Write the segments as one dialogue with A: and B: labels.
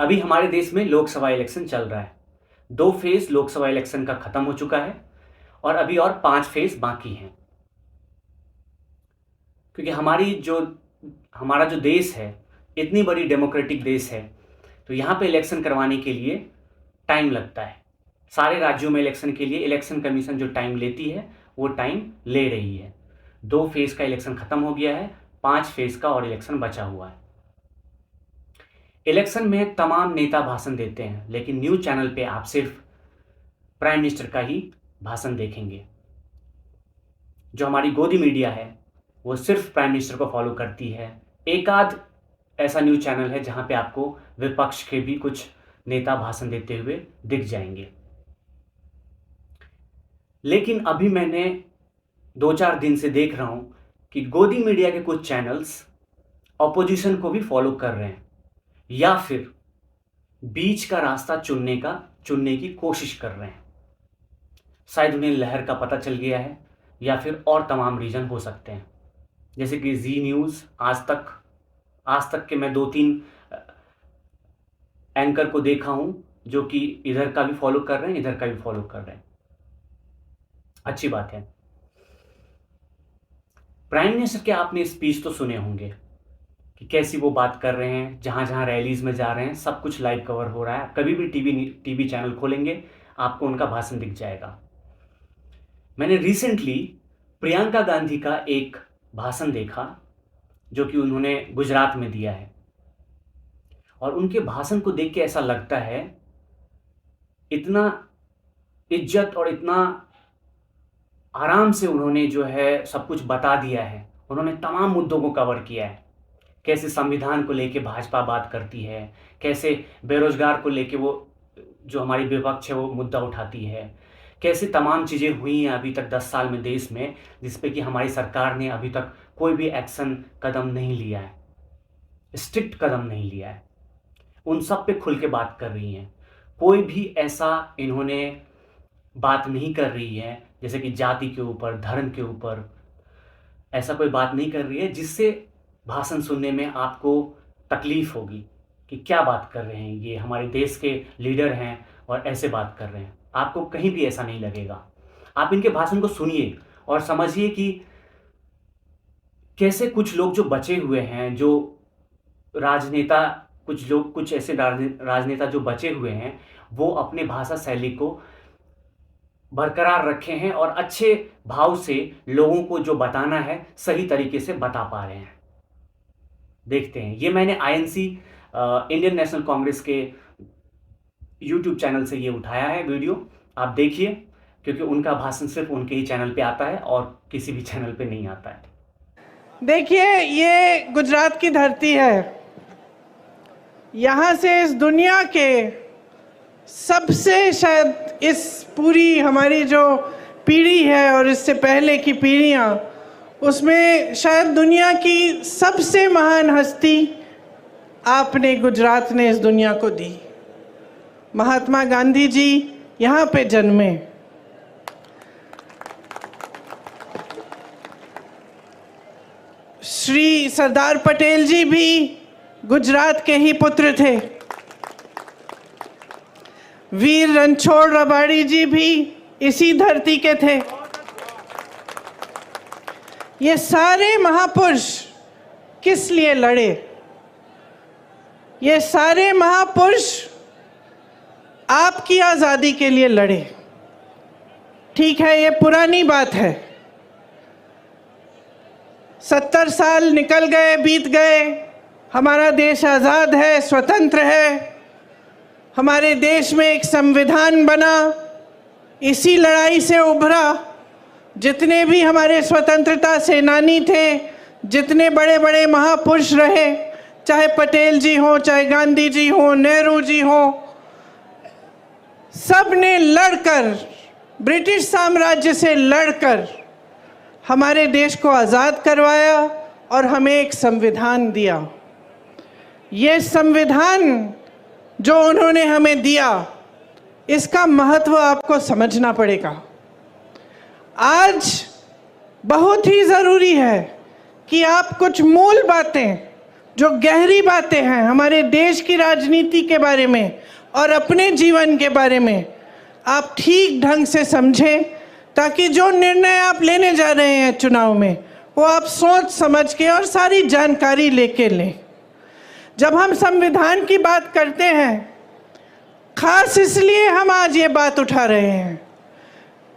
A: अभी हमारे देश में लोकसभा इलेक्शन चल रहा है। 2 फेज लोकसभा इलेक्शन का खत्म हो चुका है और अभी और 5 फेज बाकी हैं। क्योंकि हमारा जो देश है, इतनी बड़ी डेमोक्रेटिक देश है, तो यहाँ पे इलेक्शन करवाने के लिए टाइम लगता है। सारे राज्यों में इलेक्शन के लिए इलेक्शन कमीशन जो टाइम लेती है वो टाइम ले रही है। 2 फेज का इलेक्शन खत्म हो गया है, 5 फेज का और इलेक्शन बचा हुआ है। इलेक्शन में तमाम नेता भाषण देते हैं, लेकिन न्यूज चैनल पे आप सिर्फ प्राइम मिनिस्टर का ही भाषण देखेंगे। जो हमारी गोदी मीडिया है वो सिर्फ प्राइम मिनिस्टर को फॉलो करती है। एक आध ऐसा न्यूज चैनल है जहां पे आपको विपक्ष के भी कुछ नेता भाषण देते हुए दिख जाएंगे। लेकिन अभी मैंने 2-4 दिन से देख रहा हूं कि गोदी मीडिया के कुछ चैनल्स ऑपोजिशन को भी फॉलो कर रहे हैं या फिर बीच का रास्ता चुनने की कोशिश कर रहे हैं। शायद उन्हें लहर का पता चल गया है या फिर और तमाम रीजन हो सकते हैं, जैसे कि जी न्यूज़, आज तक के मैं 2-3 एंकर को देखा हूं जो कि इधर का भी फॉलो कर रहे हैं, इधर का भी फॉलो कर रहे हैं। अच्छी बात है। प्राइम मिनिस्टर के आपने स्पीच तो सुने होंगे कि कैसी वो बात कर रहे हैं, जहां जहां रैलीज में जा रहे हैं, सब कुछ लाइव कवर हो रहा है। कभी भी टीवी चैनल खोलेंगे आपको उनका भाषण दिख जाएगा। मैंने रिसेंटली प्रियंका गांधी का एक भाषण देखा जो कि उन्होंने गुजरात में दिया है, और उनके भाषण को देख के ऐसा लगता है इतना इज्जत और इतना आराम से उन्होंने जो है सब कुछ बता दिया है। उन्होंने तमाम मुद्दों को कवर किया है। कैसे संविधान को लेके भाजपा बात करती है, कैसे बेरोजगार को लेके वो जो हमारी विपक्ष है वो मुद्दा उठाती है, कैसे तमाम चीज़ें हुई हैं अभी तक 10 साल में देश में, जिस पे कि हमारी सरकार ने अभी तक कोई भी एक्शन कदम नहीं लिया है, स्ट्रिक्ट कदम नहीं लिया है। उन सब पे खुल के बात कर रही हैं। कोई भी ऐसा इन्होंने बात नहीं कर रही है जैसे कि जाति के ऊपर, धर्म के ऊपर, ऐसा कोई बात नहीं कर रही है जिससे भाषण सुनने में आपको तकलीफ होगी कि क्या बात कर रहे हैं, ये हमारे देश के लीडर हैं और ऐसे बात कर रहे हैं। आपको कहीं भी ऐसा नहीं लगेगा। आप इनके भाषण को सुनिए और समझिए कि कैसे कुछ लोग जो बचे हुए हैं, जो राजनेता, कुछ ऐसे राजनेता जो बचे हुए हैं, वो अपने भाषा शैली को बरकरार रखे हैं और अच्छे भाव से लोगों को जो बताना है सही तरीके से बता पा रहे हैं। देखते हैं। ये मैंने आईएनसी इंडियन नेशनल कांग्रेस के यूट्यूब चैनल से ये उठाया है वीडियो। आप देखिए, क्योंकि उनका भाषण सिर्फ उनके ही चैनल पे आता है और किसी भी चैनल पे नहीं आता है।
B: देखिए, ये गुजरात की धरती है। यहाँ से इस दुनिया के सबसे, शायद इस पूरी हमारी जो पीढ़ी है और इससे पहले की पीढ़ियाँ, उसमें शायद दुनिया की सबसे महान हस्ती आपने, गुजरात ने इस दुनिया को दी। महात्मा गांधी जी यहाँ पे जन्मे। श्री सरदार पटेल जी भी गुजरात के ही पुत्र थे। वीर रणछोड़ रबाड़ी जी भी इसी धरती के थे। ये सारे महापुरुष किस लिए लड़े? ये सारे महापुरुष आपकी आज़ादी के लिए लड़े। ठीक है, ये पुरानी बात है। 70 साल निकल गए, बीत गए। हमारा देश आज़ाद है, स्वतंत्र है। हमारे देश में एक संविधान बना, इसी लड़ाई से उभरा। जितने भी हमारे स्वतंत्रता सेनानी थे, जितने बड़े बड़े महापुरुष रहे, चाहे पटेल जी हों, चाहे गांधी जी हों, नेहरू जी हों, सब ने लड़कर, ब्रिटिश साम्राज्य से लड़कर हमारे देश को आज़ाद करवाया और हमें एक संविधान दिया। ये संविधान जो उन्होंने हमें दिया, इसका महत्व आपको समझना पड़ेगा। आज बहुत ही ज़रूरी है कि आप कुछ मूल बातें जो गहरी बातें हैं हमारे देश की राजनीति के बारे में और अपने जीवन के बारे में आप ठीक ढंग से समझें, ताकि जो निर्णय आप लेने जा रहे हैं चुनाव में वो आप सोच समझ के और सारी जानकारी लेके लें। जब हम संविधान की बात करते हैं, खास इसलिए हम आज ये बात उठा रहे हैं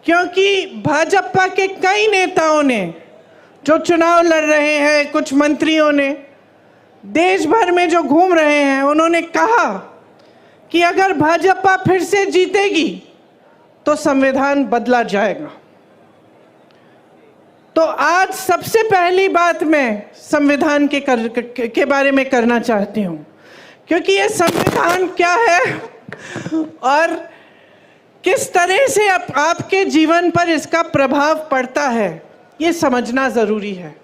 B: क्योंकि भाजपा के कई नेताओं ने जो चुनाव लड़ रहे हैं, कुछ मंत्रियों ने देश भर में जो घूम रहे हैं, उन्होंने कहा कि अगर भाजपा फिर से जीतेगी तो संविधान बदला जाएगा। तो आज सबसे पहली बात मैं संविधान के बारे में करना चाहती हूँ, क्योंकि ये संविधान क्या है और किस तरह से आपके जीवन पर इसका प्रभाव पड़ता है, ये समझना ज़रूरी है।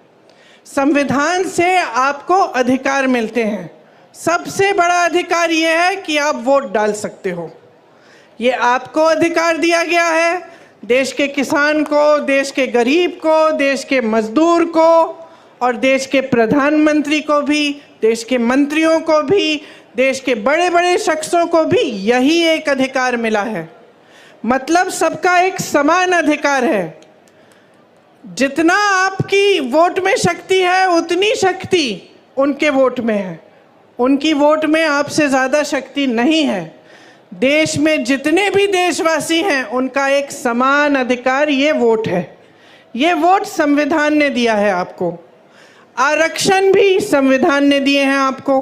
B: संविधान से आपको अधिकार मिलते हैं। सबसे बड़ा अधिकार ये है कि आप वोट डाल सकते हो। ये आपको अधिकार दिया गया है, देश के किसान को, देश के गरीब को, देश के मजदूर को और देश के प्रधानमंत्री को भी, देश के मंत्रियों को भी, देश के बड़े बड़े शख्सों को भी यही एक अधिकार मिला है। मतलब सबका एक समान अधिकार है। जितना आपकी वोट में शक्ति है उतनी शक्ति उनके वोट में है। उनकी वोट में आपसे ज़्यादा शक्ति नहीं है। देश में जितने भी देशवासी हैं उनका एक समान अधिकार ये वोट है। ये वोट संविधान ने दिया है आपको। आरक्षण भी संविधान ने दिए हैं आपको।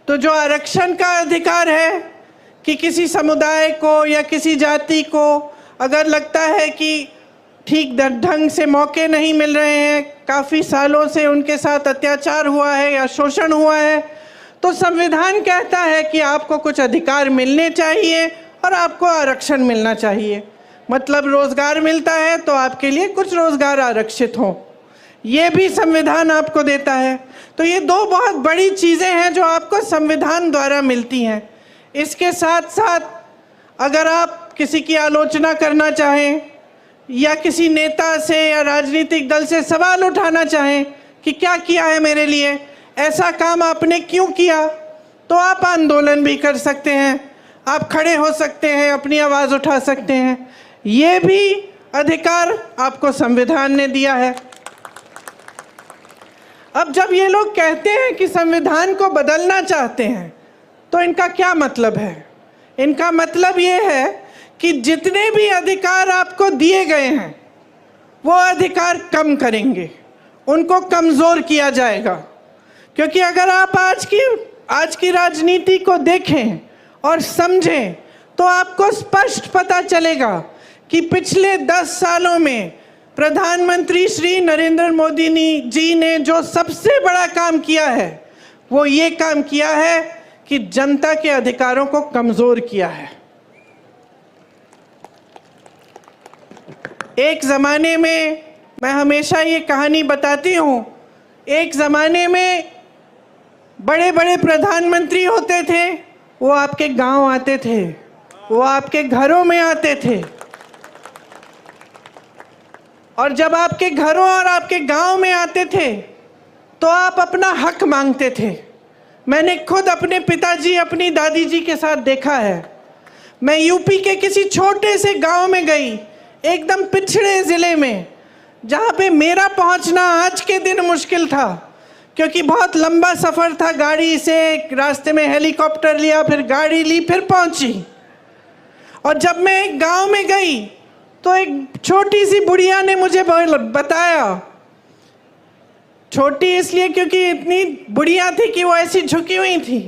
B: तो जो आरक्षण का अधिकार है कि किसी समुदाय को या किसी जाति को अगर लगता है कि ठीक ढंग से मौके नहीं मिल रहे हैं, काफ़ी सालों से उनके साथ अत्याचार हुआ है या शोषण हुआ है, तो संविधान कहता है कि आपको कुछ अधिकार मिलने चाहिए और आपको आरक्षण मिलना चाहिए। मतलब रोज़गार मिलता है तो आपके लिए कुछ रोज़गार आरक्षित हो, ये भी संविधान आपको देता है। तो ये दो बहुत बड़ी चीज़ें हैं जो आपको संविधान द्वारा मिलती हैं। इसके साथ साथ अगर आप किसी की आलोचना करना चाहें या किसी नेता से या राजनीतिक दल से सवाल उठाना चाहें कि क्या किया है मेरे लिए, ऐसा काम आपने क्यों किया, तो आप आंदोलन भी कर सकते हैं, आप खड़े हो सकते हैं, अपनी आवाज़ उठा सकते हैं। ये भी अधिकार आपको संविधान ने दिया है। अब जब ये लोग कहते हैं कि संविधान को बदलना चाहते हैं तो इनका क्या मतलब है? इनका मतलब ये है कि जितने भी अधिकार आपको दिए गए हैं वो अधिकार कम करेंगे, उनको कमज़ोर किया जाएगा। क्योंकि अगर आप आज की राजनीति को देखें और समझें तो आपको स्पष्ट पता चलेगा कि पिछले 10 सालों में प्रधानमंत्री श्री नरेंद्र मोदी जी ने जो सबसे बड़ा काम किया है वो ये काम किया है कि जनता के अधिकारों को कमज़ोर किया है। एक ज़माने में, मैं हमेशा ये कहानी बताती हूँ, एक ज़माने में बड़े बड़े प्रधानमंत्री होते थे, वो आपके गांव आते थे, वो आपके घरों में आते थे, और जब आपके घरों और आपके गांव में आते थे तो आप अपना हक मांगते थे। मैंने खुद अपने पिताजी, अपनी दादी जी के साथ देखा है। मैं यूपी के किसी छोटे से गांव में गई, एकदम पिछड़े ज़िले में, जहाँ पे मेरा पहुँचना आज के दिन मुश्किल था क्योंकि बहुत लंबा सफ़र था गाड़ी से। रास्ते में हेलीकॉप्टर लिया, फिर गाड़ी ली, फिर पहुँची। और जब मैं एक गांव में गई तो एक छोटी सी बुढ़िया ने मुझे बताया, छोटी इसलिए क्योंकि इतनी बुढ़िया थी कि वो ऐसी झुकी हुई थी,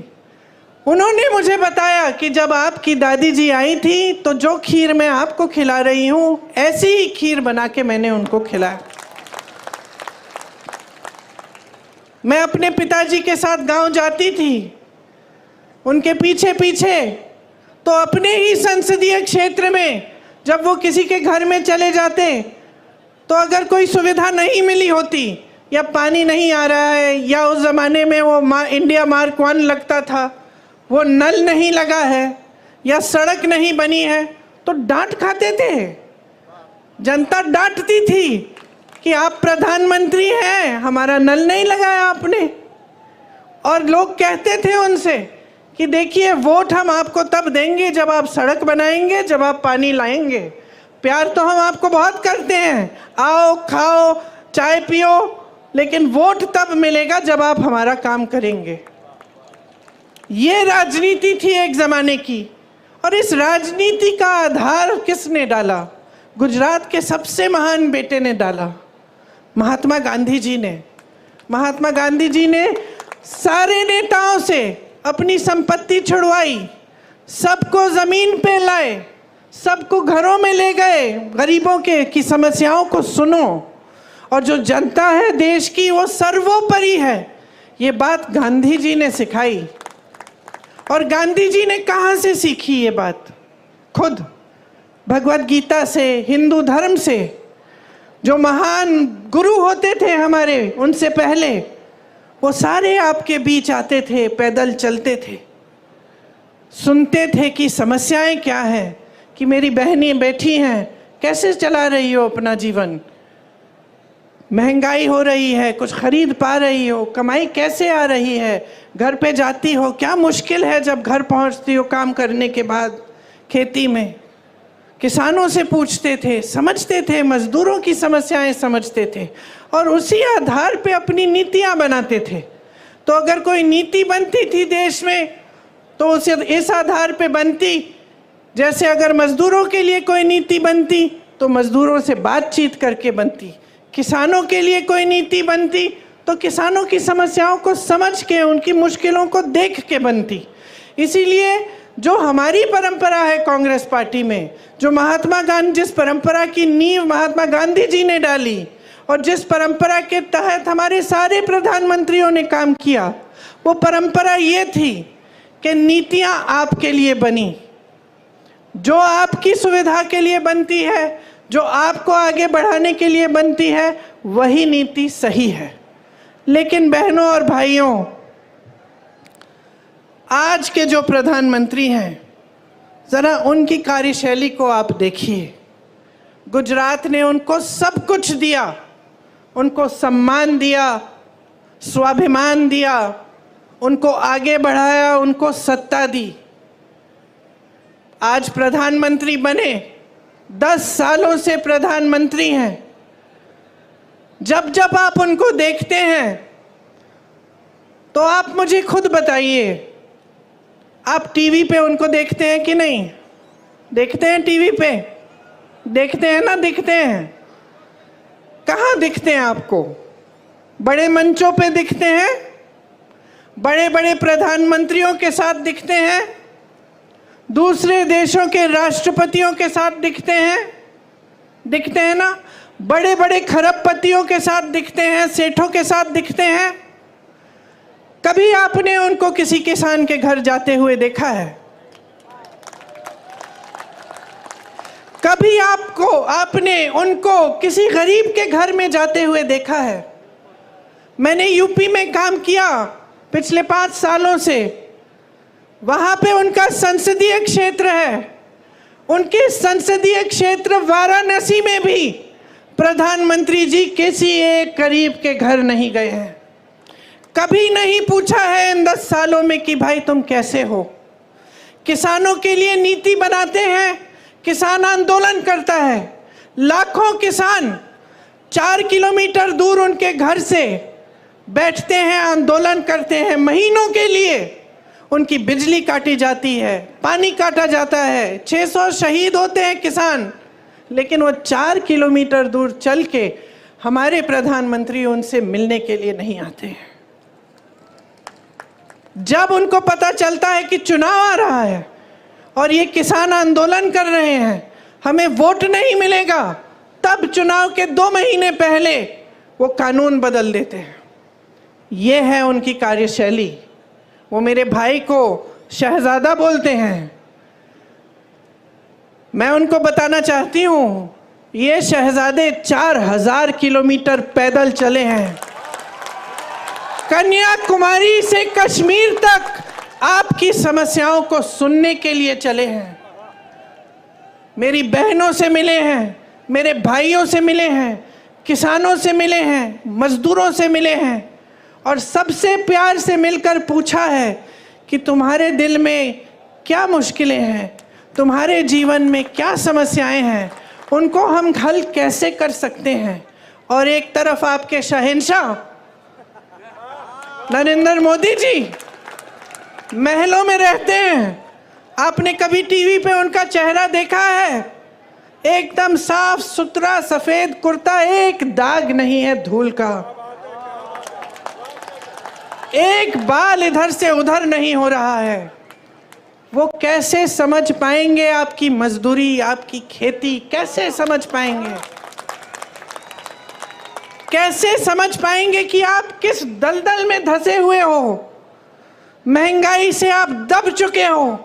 B: उन्होंने मुझे बताया कि जब आपकी दादी जी आई थी तो जो खीर मैं आपको खिला रही हूँ ऐसी ही खीर बना के मैंने उनको खिलाया। मैं अपने पिताजी के साथ गांव जाती थी, उनके पीछे पीछे, तो अपने ही संसदीय क्षेत्र में जब वो किसी के घर में चले जाते तो अगर कोई सुविधा नहीं मिली होती, या पानी नहीं आ रहा है, या उस ज़माने में वो इंडिया मार्क 1 लगता था, वो नल नहीं लगा है, या सड़क नहीं बनी है, तो डांट खाते थे। जनता डांटती थी कि आप प्रधानमंत्री हैं, हमारा नल नहीं लगाया आपने। और लोग कहते थे उनसे कि देखिए वोट हम आपको तब देंगे जब आप सड़क बनाएंगे, जब आप पानी लाएंगे। प्यार तो हम आपको बहुत करते हैं, आओ खाओ चाय पियो, लेकिन वोट तब मिलेगा जब आप हमारा काम करेंगे। ये राजनीति थी एक ज़माने की। और इस राजनीति का आधार किसने डाला? गुजरात के सबसे महान बेटे ने डाला, महात्मा गांधी जी ने। महात्मा गांधी जी ने सारे नेताओं से अपनी संपत्ति छुड़वाई, सबको ज़मीन पे लाए, सबको घरों में ले गए, गरीबों के की समस्याओं को सुनो, और जो जनता है देश की वो सर्वोपरि है। ये बात गांधी जी ने सिखाई। और गांधी जी ने कहाँ से सीखी ये बात? खुद भगवत गीता से, हिंदू धर्म से। जो महान गुरु होते थे हमारे उनसे पहले, वो सारे आपके बीच आते थे, पैदल चलते थे, सुनते थे कि समस्याएं क्या हैं, कि मेरी बहनें बैठी हैं, कैसे चला रही हो अपना जीवन, महंगाई हो रही है, कुछ खरीद पा रही हो, कमाई कैसे आ रही है, घर पे जाती हो, क्या मुश्किल है जब घर पहुंचती हो काम करने के बाद खेती में। किसानों से पूछते थे, समझते थे, मजदूरों की समस्याएं समझते थे, और उसी आधार पे अपनी नीतियां बनाते थे। तो अगर कोई नीति बनती थी देश में तो उसे इस आधार पे बनती, जैसे अगर मजदूरों के लिए कोई नीति बनती तो मजदूरों से बातचीत करके बनती, किसानों के लिए कोई नीति बनती तो किसानों की समस्याओं को समझ के, उनकी मुश्किलों को देख के बनती। इसीलिए जो हमारी परंपरा है कांग्रेस पार्टी में, जो महात्मा गांधी, जिस परंपरा की नींव महात्मा गांधी जी ने डाली और जिस परंपरा के तहत हमारे सारे प्रधानमंत्रियों ने काम किया, वो परंपरा ये थी कि नीतियां आपके लिए बनी, जो आपकी सुविधा के लिए बनती है, जो आपको आगे बढ़ाने के लिए बनती है, वही नीति सही है। लेकिन बहनों और भाइयों, आज के जो प्रधानमंत्री हैं, ज़रा उनकी कार्यशैली को आप देखिए। गुजरात ने उनको सब कुछ दिया, उनको सम्मान दिया, स्वाभिमान दिया, उनको आगे बढ़ाया, उनको सत्ता दी। आज प्रधानमंत्री बने, 10 सालों से प्रधानमंत्री हैं। जब जब आप उनको देखते हैं तो आप मुझे खुद बताइए, आप टीवी पे उनको देखते हैं कि नहीं? देखते हैं टीवी पे? देखते हैं ना? दिखते हैं। कहाँ दिखते हैं आपको? बड़े मंचों पे दिखते हैं, बड़े बड़े प्रधानमंत्रियों के साथ दिखते हैं, दूसरे देशों के राष्ट्रपतियों के साथ दिखते हैं ना? बड़े बड़े खरबपतियों के साथ दिखते हैं, सेठों के साथ दिखते हैं। कभी आपने उनको किसी किसान के घर जाते हुए देखा है? कभी आपने उनको किसी गरीब के घर में जाते हुए देखा है? मैंने यूपी में काम किया पिछले 5 सालों से। वहाँ पे उनका संसदीय क्षेत्र है। उनके संसदीय क्षेत्र वाराणसी में भी प्रधानमंत्री जी किसी एक गरीब के घर नहीं गए हैं। कभी नहीं पूछा है इन 10 सालों में कि भाई तुम कैसे हो। किसानों के लिए नीति बनाते हैं, किसान आंदोलन करता है। लाखों किसान 4 किलोमीटर दूर उनके घर से बैठते हैं, आंदोलन करते हैं। महीनों के लिए उनकी बिजली काटी जाती है, पानी काटा जाता है, 600 शहीद होते हैं किसान, लेकिन वो 4 किलोमीटर दूर चल के हमारे प्रधानमंत्री उनसे मिलने के लिए नहीं आते हैं। जब उनको पता चलता है कि चुनाव आ रहा है और ये किसान आंदोलन कर रहे हैं, हमें वोट नहीं मिलेगा, तब चुनाव के 2 महीने पहले वो कानून बदल देते हैं। ये है उनकी कार्यशैली। वो मेरे भाई को शहजादा बोलते हैं। मैं उनको बताना चाहती हूँ, ये शहजादे 4000 किलोमीटर पैदल चले हैं। कन्याकुमारी से कश्मीर तक आपकी समस्याओं को सुनने के लिए चले हैं। मेरी बहनों से मिले हैं, मेरे भाइयों से मिले हैं, किसानों से मिले हैं, मजदूरों से मिले हैं, और सबसे प्यार से मिलकर पूछा है कि तुम्हारे दिल में क्या मुश्किलें हैं, तुम्हारे जीवन में क्या समस्याएं हैं, उनको हम हल कैसे कर सकते हैं। और एक तरफ आपके शहंशाह नरेंद्र मोदी जी महलों में रहते हैं, आपने कभी टीवी पे उनका चेहरा देखा है? एकदम साफ सुथरा सफेद कुर्ता, एक दाग नहीं है धूल का, एक बाल इधर से उधर नहीं हो रहा है। वो कैसे समझ पाएंगे आपकी मजदूरी, आपकी खेती? कैसे समझ पाएंगे? कैसे समझ पाएंगे कि आप किस दलदल में धंसे हुए हो? महंगाई से आप दब चुके हो,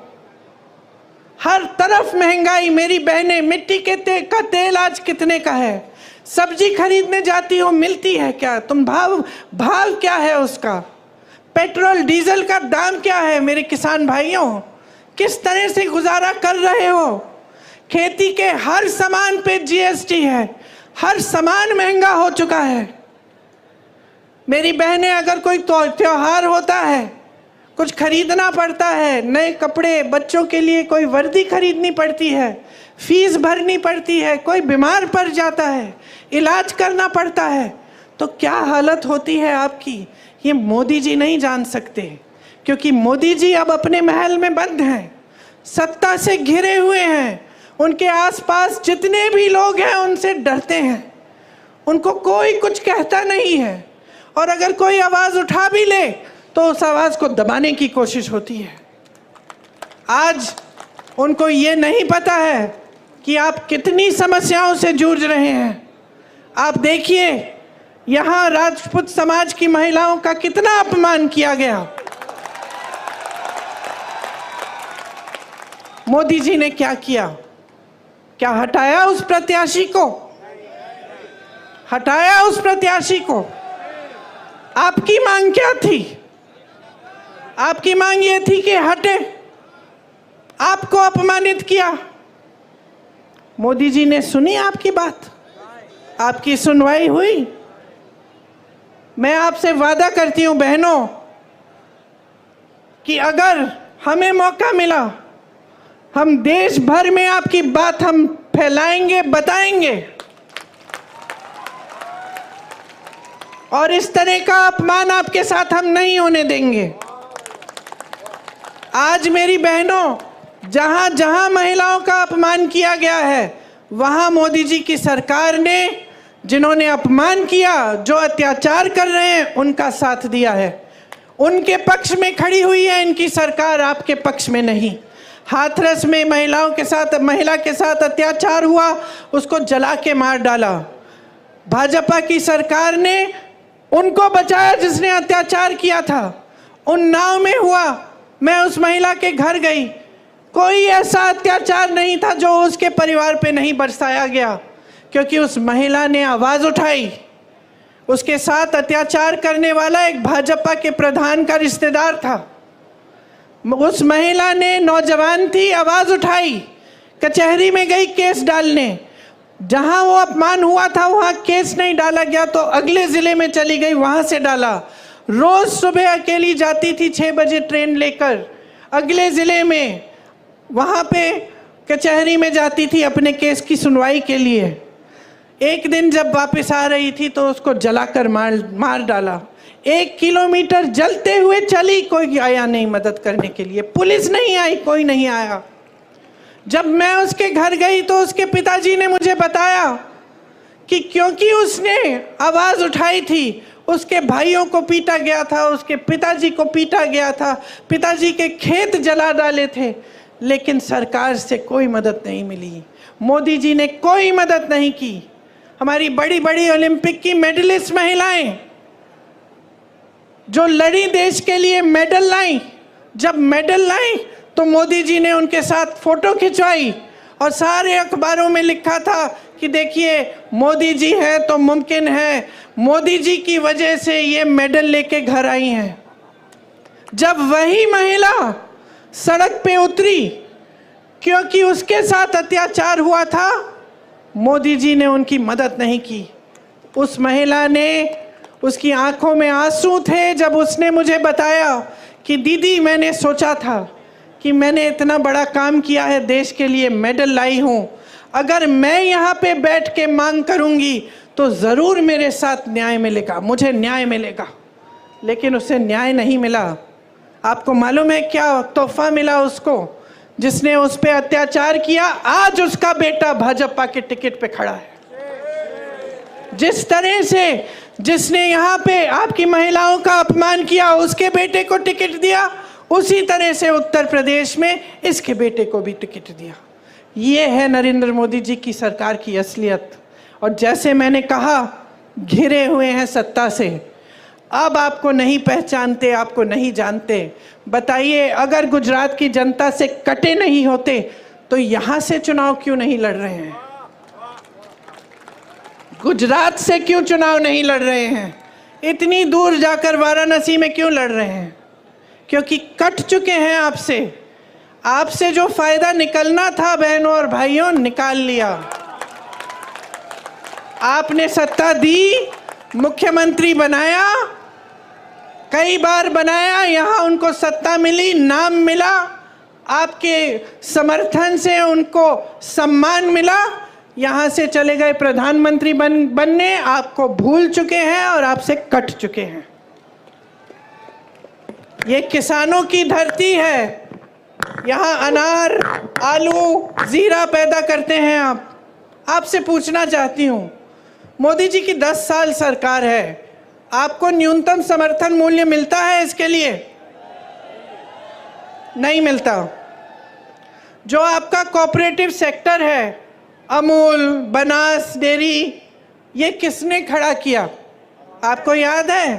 B: हर तरफ महंगाई। मेरी बहनें, मिट्टी के का तेल आज कितने का है? सब्जी खरीदने जाती हो, मिलती है क्या? तुम भाव क्या है उसका? पेट्रोल डीजल का दाम क्या है? मेरे किसान भाइयों, किस तरह से गुजारा कर रहे हो? खेती के हर सामान पे जीएसटी है, हर सामान महंगा हो चुका है। मेरी बहनें, अगर कोई त्योहार होता है, कुछ खरीदना पड़ता है, नए कपड़े, बच्चों के लिए कोई वर्दी खरीदनी पड़ती है, फीस भरनी पड़ती है, कोई बीमार पड़ जाता है, इलाज करना पड़ता है, तो क्या हालत होती है आपकी? ये मोदी जी नहीं जान सकते, क्योंकि मोदी जी अब अपने महल में बंद हैं, सत्ता से घिरे हुए हैं। उनके आसपास जितने भी लोग हैं उनसे डरते हैं, उनको कोई कुछ कहता नहीं है, और अगर कोई आवाज़ उठा भी ले तो उस आवाज़ को दबाने की कोशिश होती है। आज उनको ये नहीं पता है कि आप कितनी समस्याओं से जूझ रहे हैं। आप देखिए, यहाँ राजपूत समाज की महिलाओं का कितना अपमान किया गया। मोदी जी ने क्या किया? क्या हटाया उस प्रत्याशी को? हटाया उस प्रत्याशी को? आपकी मांग क्या थी? आपकी मांग ये थी कि हटे, आपको अपमानित किया। मोदी जी ने सुनी आपकी बात? आपकी सुनवाई हुई? मैं आपसे वादा करती हूं बहनों कि अगर हमें मौका मिला, हम देश भर में आपकी बात हम फैलाएंगे, बताएंगे, और इस तरह का अपमान आपके साथ हम नहीं होने देंगे। आज मेरी बहनों, जहां जहां महिलाओं का अपमान किया गया है, वहां मोदी जी की सरकार ने जिन्होंने अपमान किया, जो अत्याचार कर रहे हैं, उनका साथ दिया है, उनके पक्ष में खड़ी हुई है इनकी सरकार, आपके पक्ष में नहीं। हाथरस में महिला के साथ अत्याचार हुआ, उसको जला के मार डाला। भाजपा की सरकार ने उनको बचाया जिसने अत्याचार किया था। उन्नाव में हुआ, मैं उस महिला के घर गई, कोई ऐसा अत्याचार नहीं था जो उसके परिवार पे नहीं बरसाया गया, क्योंकि उस महिला ने आवाज़ उठाई। उसके साथ अत्याचार करने वाला एक भाजपा के प्रधान का रिश्तेदार था। उस महिला ने, नौजवान थी, आवाज़ उठाई, कचहरी में गई केस डालने। जहां वो अपमान हुआ था वहां केस नहीं डाला गया तो अगले ज़िले में चली गई, वहां से डाला। रोज़ सुबह अकेली जाती थी 6 बजे ट्रेन लेकर अगले ज़िले में, वहाँ पे कचहरी में जाती थी अपने केस की सुनवाई के लिए। एक दिन जब वापस आ रही थी तो उसको जलाकर मार डाला। 1 किलोमीटर जलते हुए चली, कोई आया नहीं मदद करने के लिए, पुलिस नहीं आई, कोई नहीं आया। जब मैं उसके घर गई तो उसके पिताजी ने मुझे बताया कि क्योंकि उसने आवाज़ उठाई थी, उसके भाइयों को पीटा गया था, उसके पिताजी को पीटा गया था, पिताजी के खेत जला डाले थे, लेकिन सरकार से कोई मदद नहीं मिली। मोदी जी ने कोई मदद नहीं की। हमारी बड़ी बड़ी ओलंपिक की मेडलिस्ट महिलाएं जो लड़ी, देश के लिए मेडल लाई, जब मेडल लाई तो मोदी जी ने उनके साथ फोटो खिंचवाई और सारे अखबारों में लिखा था कि देखिए मोदी जी हैं तो मुमकिन है, मोदी जी की वजह से ये मेडल लेके घर आई हैं। जब वही महिला सड़क पे उतरी क्योंकि उसके साथ अत्याचार हुआ था, मोदी जी ने उनकी मदद नहीं की। उस महिला ने उसकी आंखों में आंसू थे जब उसने मुझे बताया कि दीदी, मैंने सोचा था कि मैंने इतना बड़ा काम किया है, देश के लिए मेडल लाई हूँ, अगर मैं यहाँ पे बैठ के मांग करूँगी तो ज़रूर मेरे साथ न्याय मिलेगा, मुझे न्याय मिलेगा। लेकिन उसे न्याय नहीं मिला। आपको मालूम है क्या तोहफा मिला उसको, जिसने उस पर अत्याचार किया? आज उसका बेटा भाजपा के टिकट पे खड़ा है। जिस तरह से जिसने यहाँ पे आपकी महिलाओं का अपमान किया, उसके बेटे को टिकट दिया, उसी तरह से उत्तर प्रदेश में इसके बेटे को भी टिकट दिया। ये है नरेंद्र मोदी जी की सरकार की असलियत। और जैसे मैंने कहा, घिरे हुए हैं सत्ता से, अब आपको नहीं पहचानते, आपको नहीं जानते। बताइए, अगर गुजरात की जनता से कटे नहीं होते तो यहाँ से चुनाव क्यों नहीं लड़ रहे हैं? गुजरात से क्यों चुनाव नहीं लड़ रहे हैं? इतनी दूर जाकर वाराणसी में क्यों लड़ रहे हैं? क्योंकि कट चुके हैं आपसे। आपसे जो फायदा निकलना था बहनों और भाइयों, निकाल लिया। आपने सत्ता दी, मुख्यमंत्री बनाया, कई बार बनाया, यहाँ उनको सत्ता मिली, नाम मिला, आपके समर्थन से उनको सम्मान मिला, यहाँ से चले गए प्रधानमंत्री बनने, आपको भूल चुके हैं और आपसे कट चुके हैं। ये किसानों की धरती है, यहाँ अनार, आलू, जीरा पैदा करते हैं आप। आपसे पूछना चाहती हूँ, मोदी जी की 10 साल सरकार है, आपको न्यूनतम समर्थन मूल्य मिलता है इसके लिए? नहीं मिलता। जो आपका कोऑपरेटिव सेक्टर है, अमूल, बनास डेयरी, ये किसने खड़ा किया? आपको याद है?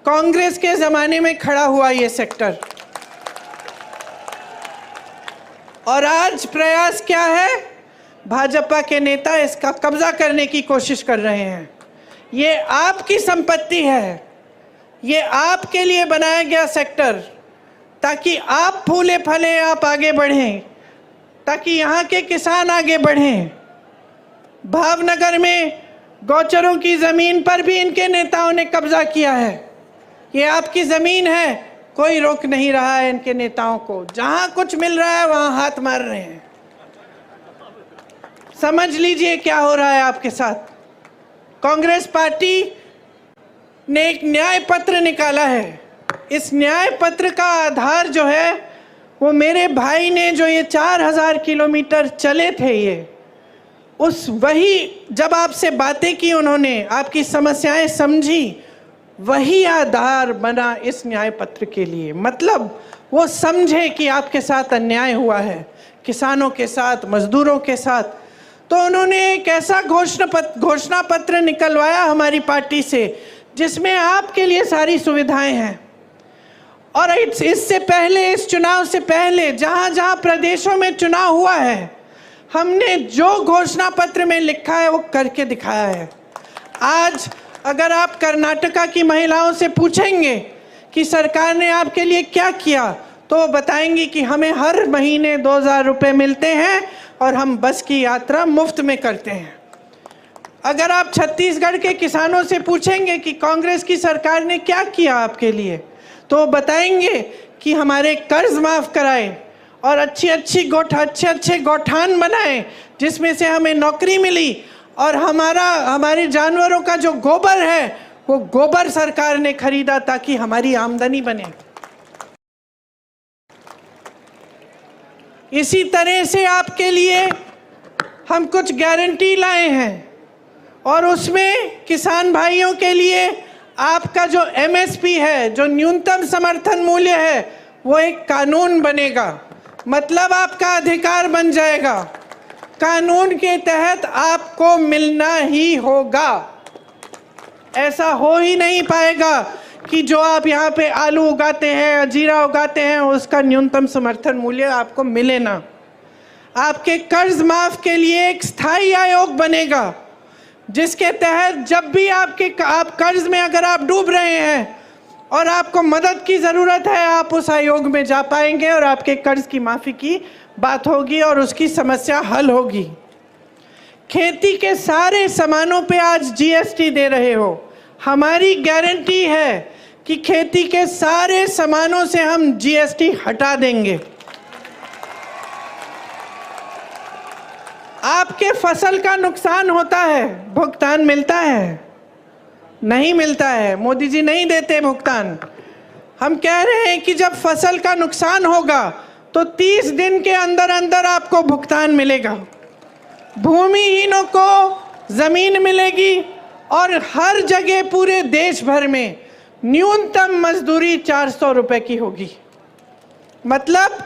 B: कांग्रेस के ज़माने में खड़ा हुआ ये सेक्टर। और आज प्रयास क्या है? भाजपा के नेता इसका कब्जा करने की कोशिश कर रहे हैं। ये आपकी संपत्ति है, ये आपके लिए बनाया गया सेक्टर, ताकि आप फूले फले, आप आगे बढ़ें, ताकि यहाँ के किसान आगे बढ़ें। भावनगर में गौचरों की ज़मीन पर भी इनके नेताओं ने कब्जा किया है। ये आपकी ज़मीन है, कोई रोक नहीं रहा है इनके नेताओं को। जहाँ कुछ मिल रहा है वहाँ हाथ मार रहे हैं। समझ लीजिए क्या हो रहा है आपके साथ। कांग्रेस पार्टी ने एक न्याय पत्र निकाला है। इस न्याय पत्र का आधार जो है वो मेरे भाई ने, जो ये 4000 किलोमीटर चले थे, ये उस वही जब आपसे बातें की उन्होंने, आपकी समस्याएं समझी, वही आधार बना इस न्याय पत्र के लिए। मतलब वो समझे कि आपके साथ अन्याय हुआ है, किसानों के साथ, मजदूरों के साथ। तो उन्होंने एक ऐसा घोषणा पत्र निकलवाया हमारी पार्टी से, जिसमें आपके लिए सारी सुविधाएं हैं। और इससे पहले, इस चुनाव से पहले, जहाँ जहाँ प्रदेशों में चुनाव हुआ है, हमने जो घोषणा पत्र में लिखा है वो करके दिखाया है। आज अगर आप कर्नाटका की महिलाओं से पूछेंगे कि सरकार ने आपके लिए क्या किया, तो वो बताएंगी कि हमें हर महीने 2000 रुपये मिलते हैं और हम बस की यात्रा मुफ्त में करते हैं। अगर आप छत्तीसगढ़ के किसानों से पूछेंगे कि कांग्रेस की सरकार ने क्या किया आपके लिए, तो बताएंगे कि हमारे कर्ज माफ़ कराए और अच्छे गौठान बनाए, जिसमें से हमें नौकरी मिली, और हमारे जानवरों का जो गोबर है वो गोबर सरकार ने खरीदा ताकि हमारी आमदनी बने। इसी तरह से आपके लिए हम कुछ गारंटी लाए हैं, और उसमें किसान भाइयों के लिए आपका जो MSP है, जो न्यूनतम समर्थन मूल्य है, वो एक कानून बनेगा। मतलब आपका अधिकार बन जाएगा। कानून के तहत आपको मिलना ही होगा। ऐसा हो ही नहीं पाएगा कि जो आप यहाँ पे आलू उगाते हैं, जीरा उगाते हैं, उसका न्यूनतम समर्थन मूल्य आपको मिले ना। आपके कर्ज माफ के लिए एक स्थायी आयोग बनेगा, जिसके तहत जब भी आप कर्ज में अगर आप डूब रहे हैं और आपको मदद की ज़रूरत है, आप उस आयोग में जा पाएंगे और आपके कर्ज की माफ़ी की बात होगी और उसकी समस्या हल होगी। खेती के सारे सामानों पे आज GST दे रहे हो, हमारी गारंटी है कि खेती के सारे सामानों से हम जीएसटी हटा देंगे। आपके फसल का नुकसान होता है, भुगतान मिलता है? नहीं मिलता है, मोदी जी नहीं देते भुगतान। हम कह रहे हैं कि जब फसल का नुकसान होगा तो 30 दिन के अंदर अंदर आपको भुगतान मिलेगा। भूमिहीनों को जमीन मिलेगी और हर जगह पूरे देश भर में न्यूनतम मजदूरी 400 रुपए की होगी। मतलब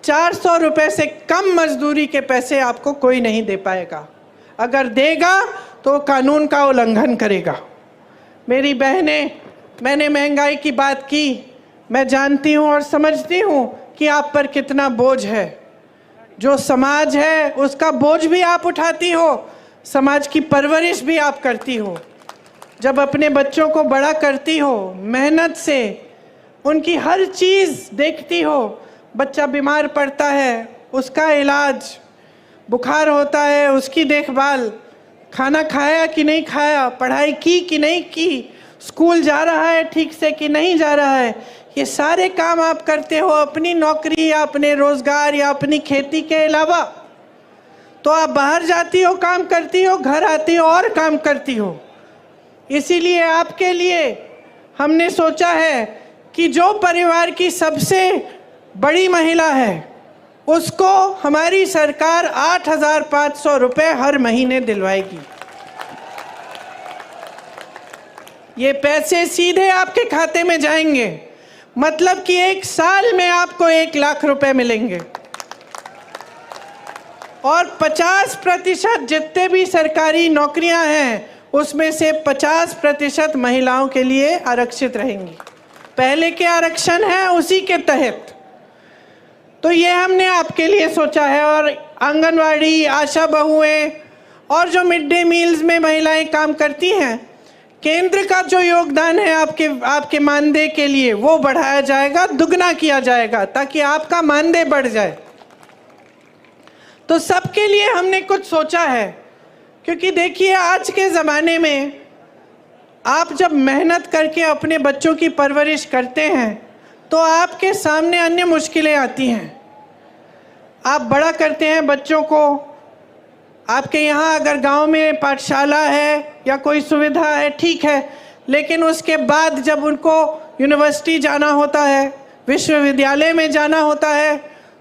B: 400 रुपए से कम मजदूरी के पैसे आपको कोई नहीं दे पाएगा। अगर देगा तो कानून का उल्लंघन करेगा। मेरी बहनें, मैंने महंगाई की बात की, मैं जानती हूँ और समझती हूँ कि आप पर कितना बोझ है। जो समाज है उसका बोझ भी आप उठाती हो, समाज की परवरिश भी आप करती हो। जब अपने बच्चों को बड़ा करती हो, मेहनत से उनकी हर चीज़ देखती हो, बच्चा बीमार पड़ता है उसका इलाज, बुखार होता है उसकी देखभाल, खाना खाया कि नहीं खाया, पढ़ाई की कि नहीं की, स्कूल जा रहा है ठीक से कि नहीं जा रहा है, ये सारे काम आप करते हो अपनी नौकरी या अपने रोज़गार या अपनी खेती के अलावा। तो आप बाहर जाती हो, काम करती हो, घर आती हो और काम करती हो। इसीलिए आपके लिए हमने सोचा है कि जो परिवार की सबसे बड़ी महिला है उसको हमारी सरकार 8,500 रुपये हर महीने दिलवाएगी। ये पैसे सीधे आपके खाते में जाएंगे, मतलब कि 1 साल में आपको 1 लाख रुपए मिलेंगे। और 50% जितने भी सरकारी नौकरियां हैं उसमें से 50% महिलाओं के लिए आरक्षित रहेंगी। पहले के आरक्षण है उसी के तहत। तो ये हमने आपके लिए सोचा है। और आंगनवाड़ी, आशा बहुएं और जो मिड डे मील्स में महिलाएं काम करती हैं, केंद्र का जो योगदान है आपके मानदेय के लिए वो बढ़ाया जाएगा, दुगना किया जाएगा ताकि आपका मानदेय बढ़ जाए। तो सबके लिए हमने कुछ सोचा है, क्योंकि देखिए आज के ज़माने में आप जब मेहनत करके अपने बच्चों की परवरिश करते हैं तो आपके सामने अन्य मुश्किलें आती हैं। आप बड़ा करते हैं बच्चों को, आपके यहाँ अगर गांव में पाठशाला है या कोई सुविधा है ठीक है, लेकिन उसके बाद जब उनको यूनिवर्सिटी जाना होता है, विश्वविद्यालय में जाना होता है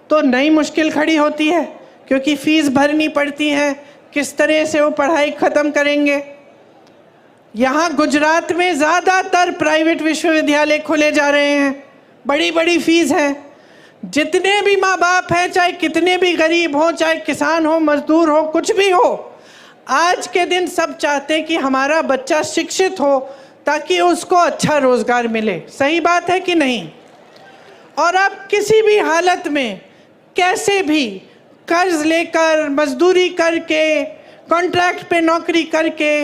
B: तो नई मुश्किल खड़ी होती है, क्योंकि फ़ीस भरनी पड़ती है। किस तरह से वो पढ़ाई ख़त्म करेंगे। यहाँ गुजरात में ज़्यादातर प्राइवेट विश्वविद्यालय खोले जा रहे हैं, बड़ी बड़ी फीस है। जितने भी माँ बाप हैं, चाहे कितने भी गरीब हों, चाहे किसान हो, मजदूर हो, कुछ भी हो, आज के दिन सब चाहते हैं कि हमारा बच्चा शिक्षित हो ताकि उसको अच्छा रोज़गार मिले। सही बात है कि नहीं? और आप किसी भी हालत में कैसे भी कर्ज लेकर, मजदूरी करके, कॉन्ट्रैक्ट पे नौकरी करके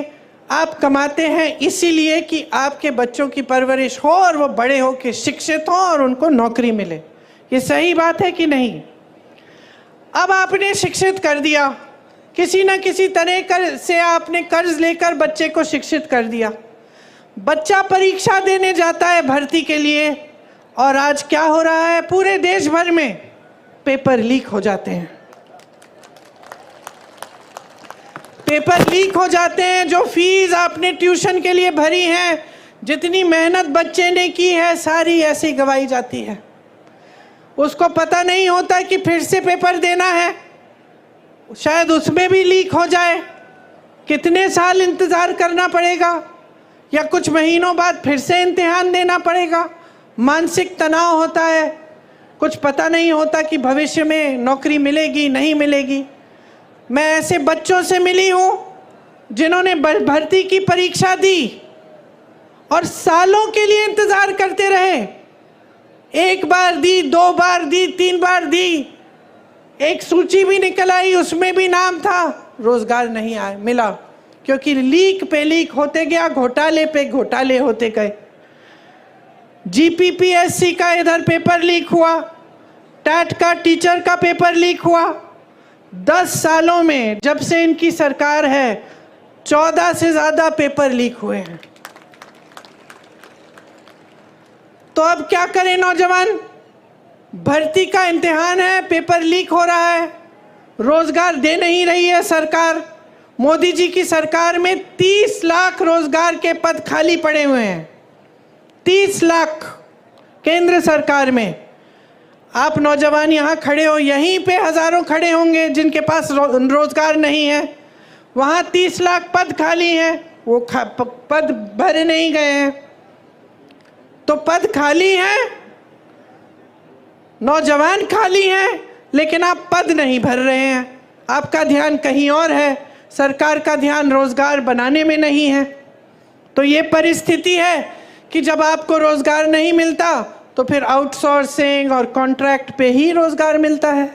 B: आप कमाते हैं, इसीलिए कि आपके बच्चों की परवरिश हो और वो बड़े हो के शिक्षित हों और उनको नौकरी मिले। ये सही बात है कि नहीं? अब आपने शिक्षित कर दिया, किसी न किसी तरह से आपने कर्ज लेकर बच्चे को शिक्षित कर दिया। बच्चा परीक्षा देने जाता है भर्ती के लिए, और आज क्या हो रहा है, पूरे देश भर में पेपर लीक हो जाते हैं। पेपर लीक हो जाते हैं। जो फीस आपने ट्यूशन के लिए भरी है, जितनी मेहनत बच्चे ने की है, सारी ऐसे ही गवाई जाती है। उसको पता नहीं होता कि फिर से पेपर देना है, शायद उसमें भी लीक हो जाए। कितने साल इंतज़ार करना पड़ेगा, या कुछ महीनों बाद फिर से इम्तिहान देना पड़ेगा। मानसिक तनाव होता है, कुछ पता नहीं होता कि भविष्य में नौकरी मिलेगी नहीं मिलेगी। मैं ऐसे बच्चों से मिली हूँ जिन्होंने भर्ती की परीक्षा दी और सालों के लिए इंतज़ार करते रहे। 1 बार दी, 2 बार दी, 3 बार दी, एक सूची भी निकल आई, उसमें भी नाम था, रोज़गार नहीं आया मिला, क्योंकि लीक पे लीक होते गया, घोटाले पे घोटाले होते गए। जीपीपीएससी का इधर पेपर लीक हुआ, टैट का टीचर का पेपर लीक हुआ। 10 सालों में जब से इनकी सरकार है 14 से ज़्यादा पेपर लीक हुए हैं। तो अब क्या करें नौजवान? भर्ती का इम्तिहान है, पेपर लीक हो रहा है, रोजगार दे नहीं रही है सरकार। मोदी जी की सरकार में 30 लाख रोजगार के पद खाली पड़े हुए हैं, 30 लाख केंद्र सरकार में। आप नौजवान यहाँ खड़े हो, यहीं पे हजारों खड़े होंगे जिनके पास रोजगार नहीं है। वहाँ 30 लाख पद खाली हैं, वो पद भरे नहीं गए हैं। तो पद खाली हैं, नौजवान खाली हैं, लेकिन आप पद नहीं भर रहे हैं। आपका ध्यान कहीं और है, सरकार का ध्यान रोजगार बनाने में नहीं है। तो ये परिस्थिति है कि जब आपको रोजगार नहीं मिलता तो फिर आउटसोर्सिंग और कॉन्ट्रैक्ट पे ही रोजगार मिलता है,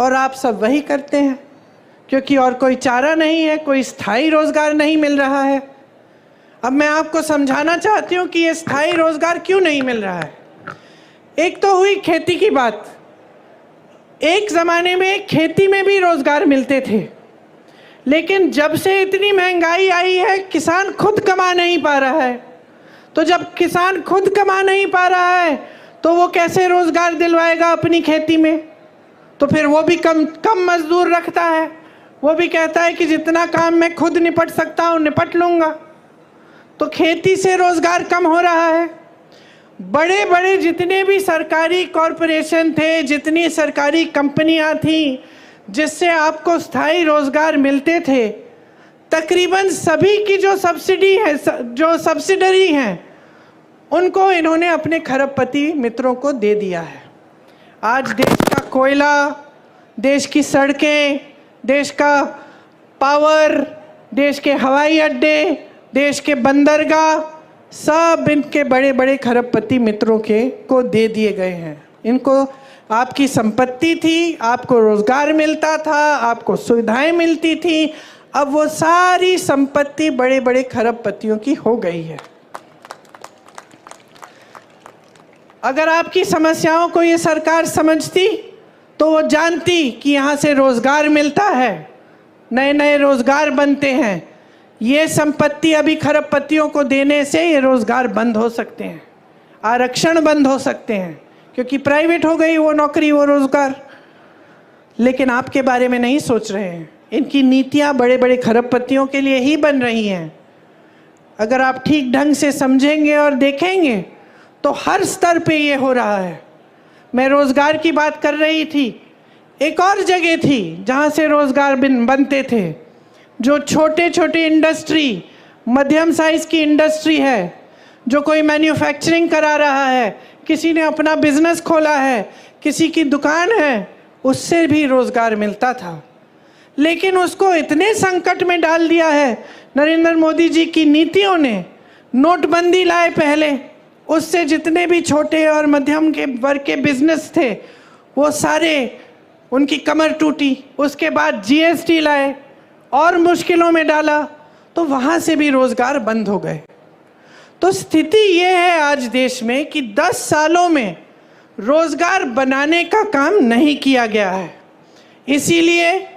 B: और आप सब वही करते हैं क्योंकि और कोई चारा नहीं है, कोई स्थायी रोजगार नहीं मिल रहा है। अब मैं आपको समझाना चाहती हूँ कि ये स्थायी रोजगार क्यों नहीं मिल रहा है। एक तो हुई खेती की बात। एक ज़माने में खेती में भी रोजगार मिलते थे, लेकिन जब से इतनी महंगाई आई है किसान खुद कमा नहीं पा रहा है। तो जब किसान खुद कमा नहीं पा रहा है तो वो कैसे रोजगार दिलवाएगा अपनी खेती में? तो फिर वो भी कम मजदूर रखता है। वो भी कहता है कि जितना काम मैं खुद निपट सकता हूँ निपट लूँगा। तो खेती से रोजगार कम हो रहा है। बड़े बड़े जितने भी सरकारी कॉरपोरेशन थे, जितनी सरकारी कंपनियां थीं जिससे आपको स्थायी रोजगार मिलते थे, तकरीबन सभी की जो सब्सिडी है, जो सब्सिडरी हैं, उनको इन्होंने अपने खरबपति मित्रों को दे दिया है। आज देश का कोयला, देश की सड़कें, देश का पावर, देश के हवाई अड्डे, देश के बंदरगाह, सब इनके बड़े बड़े खरबपति मित्रों को दे दिए गए हैं। इनको आपकी संपत्ति थी, आपको रोजगार मिलता था, आपको सुविधाएं मिलती थी, अब वो सारी संपत्ति बड़े बड़े खरबपतियों की हो गई है। अगर आपकी समस्याओं को ये सरकार समझती तो वो जानती कि यहाँ से रोजगार मिलता है, नए नए रोजगार बनते हैं। ये संपत्ति अभी खरबपतियों को देने से ये रोजगार बंद हो सकते हैं, आरक्षण बंद हो सकते हैं, क्योंकि प्राइवेट हो गई वो नौकरी, वो रोजगार। लेकिन आपके बारे में नहीं सोच रहे हैं। इनकी नीतियाँ बड़े बड़े खरबपतियों के लिए ही बन रही हैं। अगर आप ठीक ढंग से समझेंगे और देखेंगे तो हर स्तर पे ये हो रहा है। मैं रोजगार की बात कर रही थी, एक और जगह थी जहाँ से रोजगार बनते थे, जो छोटे छोटे इंडस्ट्री, मध्यम साइज की इंडस्ट्री है, जो कोई मैन्युफैक्चरिंग करा रहा है, किसी ने अपना बिजनेस खोला है, किसी की दुकान है, उससे भी रोजगार मिलता था। लेकिन उसको इतने संकट में डाल दिया है नरेंद्र मोदी जी की नीतियों ने। नोटबंदी लाए पहले, उससे जितने भी छोटे और मध्यम के वर्ग के बिजनेस थे वो सारे, उनकी कमर टूटी। उसके बाद जीएसटी लाए और मुश्किलों में डाला, तो वहाँ से भी रोजगार बंद हो गए। तो स्थिति ये है आज देश में कि 10 सालों में रोजगार बनाने का काम नहीं किया गया है। इसीलिए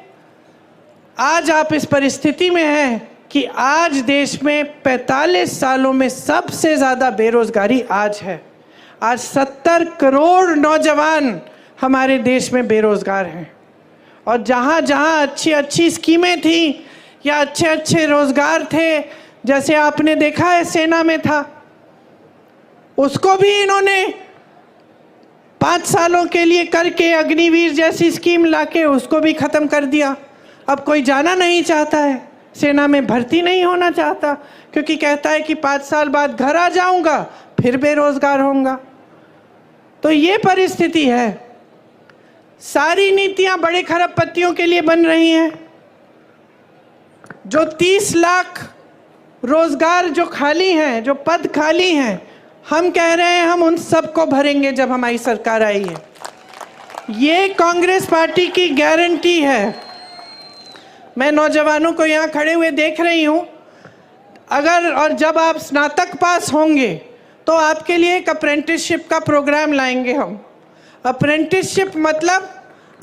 B: आज आप इस परिस्थिति में हैं कि आज देश में 45 सालों में सबसे ज़्यादा बेरोजगारी आज है। आज 70 करोड़ नौजवान हमारे देश में बेरोजगार हैं। और जहाँ जहाँ अच्छी अच्छी स्कीमें थी या अच्छे अच्छे रोजगार थे, जैसे आपने देखा है सेना में था, उसको भी इन्होंने 5 सालों के लिए करके अग्निवीर जैसी स्कीम लाके उसको भी ख़त्म कर दिया। अब कोई जाना नहीं चाहता है, सेना में भर्ती नहीं होना चाहता, क्योंकि कहता है कि 5 साल बाद घर आ जाऊंगा फिर बेरोजगार होऊंगा। तो ये परिस्थिति है। सारी नीतियां बड़े खरबपतियों के लिए बन रही हैं। जो 30 लाख रोजगार जो खाली हैं, जो पद खाली हैं, हम कह रहे हैं हम उन सबको भरेंगे जब हमारी सरकार आई है। ये कांग्रेस पार्टी की गारंटी है। मैं नौजवानों को यहाँ खड़े हुए देख रही हूँ। अगर और जब आप स्नातक पास होंगे तो आपके लिए एक अप्रेंटिसशिप का प्रोग्राम लाएंगे हम। अप्रेंटिसशिप मतलब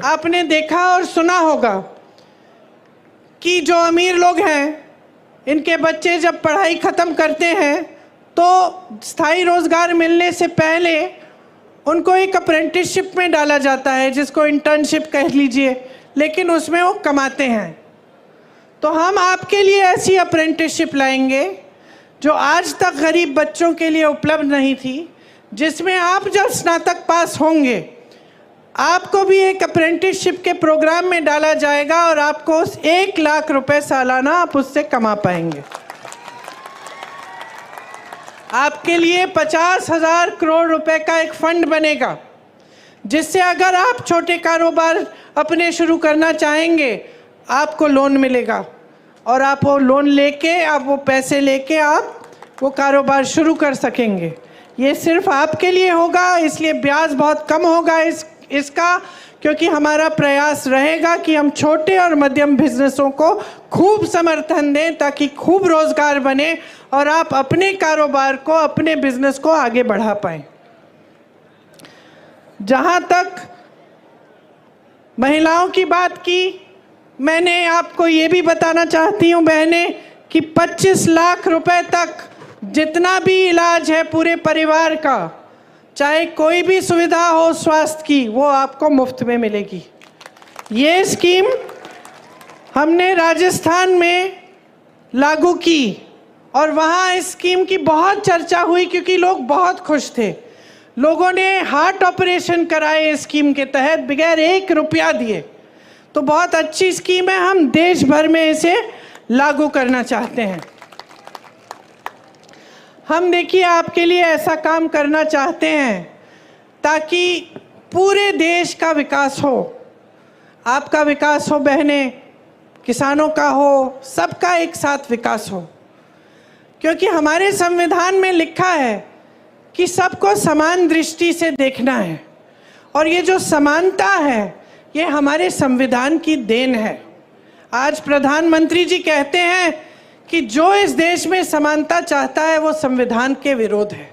B: आपने देखा और सुना होगा कि जो अमीर लोग हैं, इनके बच्चे जब पढ़ाई ख़त्म करते हैं तो स्थायी रोजगार मिलने से पहले उनको एक अप्रेंटिसशिप में डाला जाता है, जिसको इंटर्नशिप कह लीजिए, लेकिन उसमें वो कमाते हैं। तो हम आपके लिए ऐसी अप्रेंटिसशिप लाएंगे जो आज तक गरीब बच्चों के लिए उपलब्ध नहीं थी, जिसमें आप जब स्नातक पास होंगे आपको भी एक अप्रेंटिसशिप के प्रोग्राम में डाला जाएगा और आपको 1 लाख रुपए सालाना आप उससे कमा पाएंगे। आपके लिए 50,000 करोड़ रुपए का एक फंड बनेगा, जिससे अगर आप छोटे कारोबार अपने शुरू करना चाहेंगे आपको लोन मिलेगा और आप वो लोन लेके, आप वो पैसे लेके आप वो कारोबार शुरू कर सकेंगे। ये सिर्फ आपके लिए होगा, इसलिए ब्याज बहुत कम होगा इसका, क्योंकि हमारा प्रयास रहेगा कि हम छोटे और मध्यम बिजनेसों को खूब समर्थन दें ताकि खूब रोजगार बने और आप अपने कारोबार को, अपने बिजनेस को आगे बढ़ा पाएं। जहां तक महिलाओं की बात की, मैंने आपको ये भी बताना चाहती हूँ बहनें कि 25 लाख रुपए तक जितना भी इलाज है पूरे परिवार का, चाहे कोई भी सुविधा हो स्वास्थ्य की, वो आपको मुफ्त में मिलेगी। ये स्कीम हमने राजस्थान में लागू की और वहाँ इस स्कीम की बहुत चर्चा हुई क्योंकि लोग बहुत खुश थे। लोगों ने हार्ट ऑपरेशन कराए इस स्कीम के तहत बगैर 1 रुपया दिए। तो बहुत अच्छी स्कीम है, हम देश भर में इसे लागू करना चाहते हैं। हम देखिए आपके लिए ऐसा काम करना चाहते हैं ताकि पूरे देश का विकास हो, आपका विकास हो बहनें, किसानों का हो, सबका एक साथ विकास हो। क्योंकि हमारे संविधान में लिखा है कि सबको समान दृष्टि से देखना है और ये जो समानता है ये हमारे संविधान की देन है। आज प्रधानमंत्री जी कहते हैं कि जो इस देश में समानता चाहता है वो संविधान के विरोध है।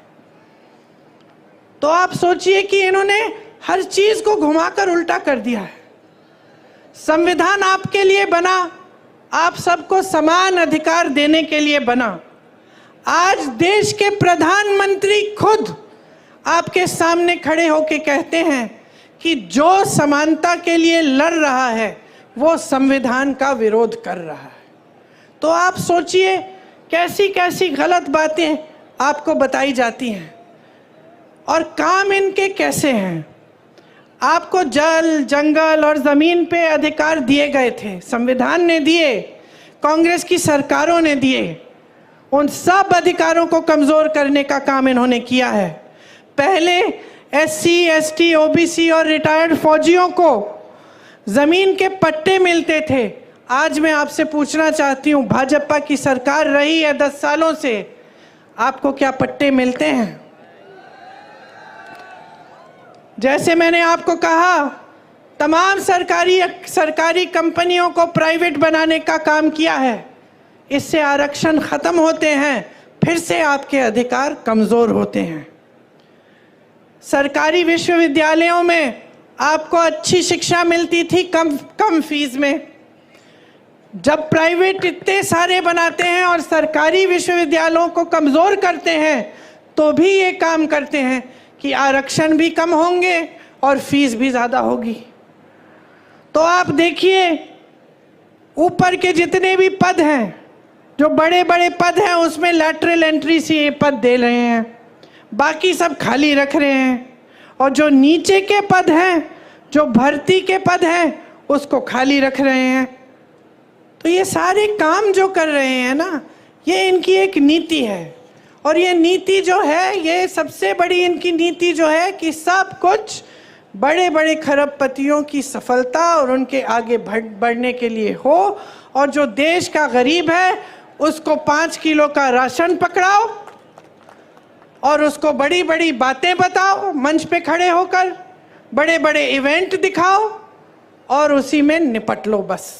B: तो आप सोचिए कि इन्होंने हर चीज को घुमाकर उल्टा कर दिया है। संविधान आपके लिए बना, आप सबको समान अधिकार देने के लिए बना। आज देश के प्रधानमंत्री खुद आपके सामने खड़े होकर कहते हैं कि जो समानता के लिए लड़ रहा है वो संविधान का विरोध कर रहा है। तो आप सोचिए कैसी कैसी गलत बातें आपको बताई जाती हैं और काम इनके कैसे हैं। आपको जल, जंगल और ज़मीन पे अधिकार दिए गए थे, संविधान ने दिए, कांग्रेस की सरकारों ने दिए। उन सब अधिकारों को कमज़ोर करने का काम इन्होंने किया है। पहले SC, ST, OBC और रिटायर्ड फौजियों को ज़मीन के पट्टे मिलते थे। आज मैं आपसे पूछना चाहती हूँ, भाजपा की सरकार रही है 10 सालों से, आपको क्या पट्टे मिलते हैं? जैसे मैंने आपको कहा, तमाम सरकारी कंपनियों को प्राइवेट बनाने का काम किया है। इससे आरक्षण खत्म होते हैं, फिर से आपके अधिकार कमज़ोर होते हैं। सरकारी विश्वविद्यालयों में आपको अच्छी शिक्षा मिलती थी कम फीस में। जब प्राइवेट इतने सारे बनाते हैं और सरकारी विश्वविद्यालयों को कमज़ोर करते हैं तो भी ये काम करते हैं कि आरक्षण भी कम होंगे और फीस भी ज़्यादा होगी। तो आप देखिए ऊपर के जितने भी पद हैं, जो बड़े बड़े पद हैं, उसमें लैटरल एंट्री से ये पद दे रहे हैं, बाकी सब खाली रख रहे हैं। और जो नीचे के पद हैं, जो भर्ती के पद हैं, उसको खाली रख रहे हैं। तो ये सारे काम जो कर रहे हैं ना, ये इनकी एक नीति है। और ये नीति जो है, ये सबसे बड़ी इनकी नीति जो है कि सब कुछ बड़े बड़े खरबपतियों की सफलता और उनके आगे बढ़ने के लिए हो, और जो देश का गरीब है उसको 5 किलो का राशन पकड़ाओ और उसको बड़ी बड़ी बातें बताओ, मंच पे खड़े होकर बड़े बड़े इवेंट दिखाओ और उसी में निपट लो बस।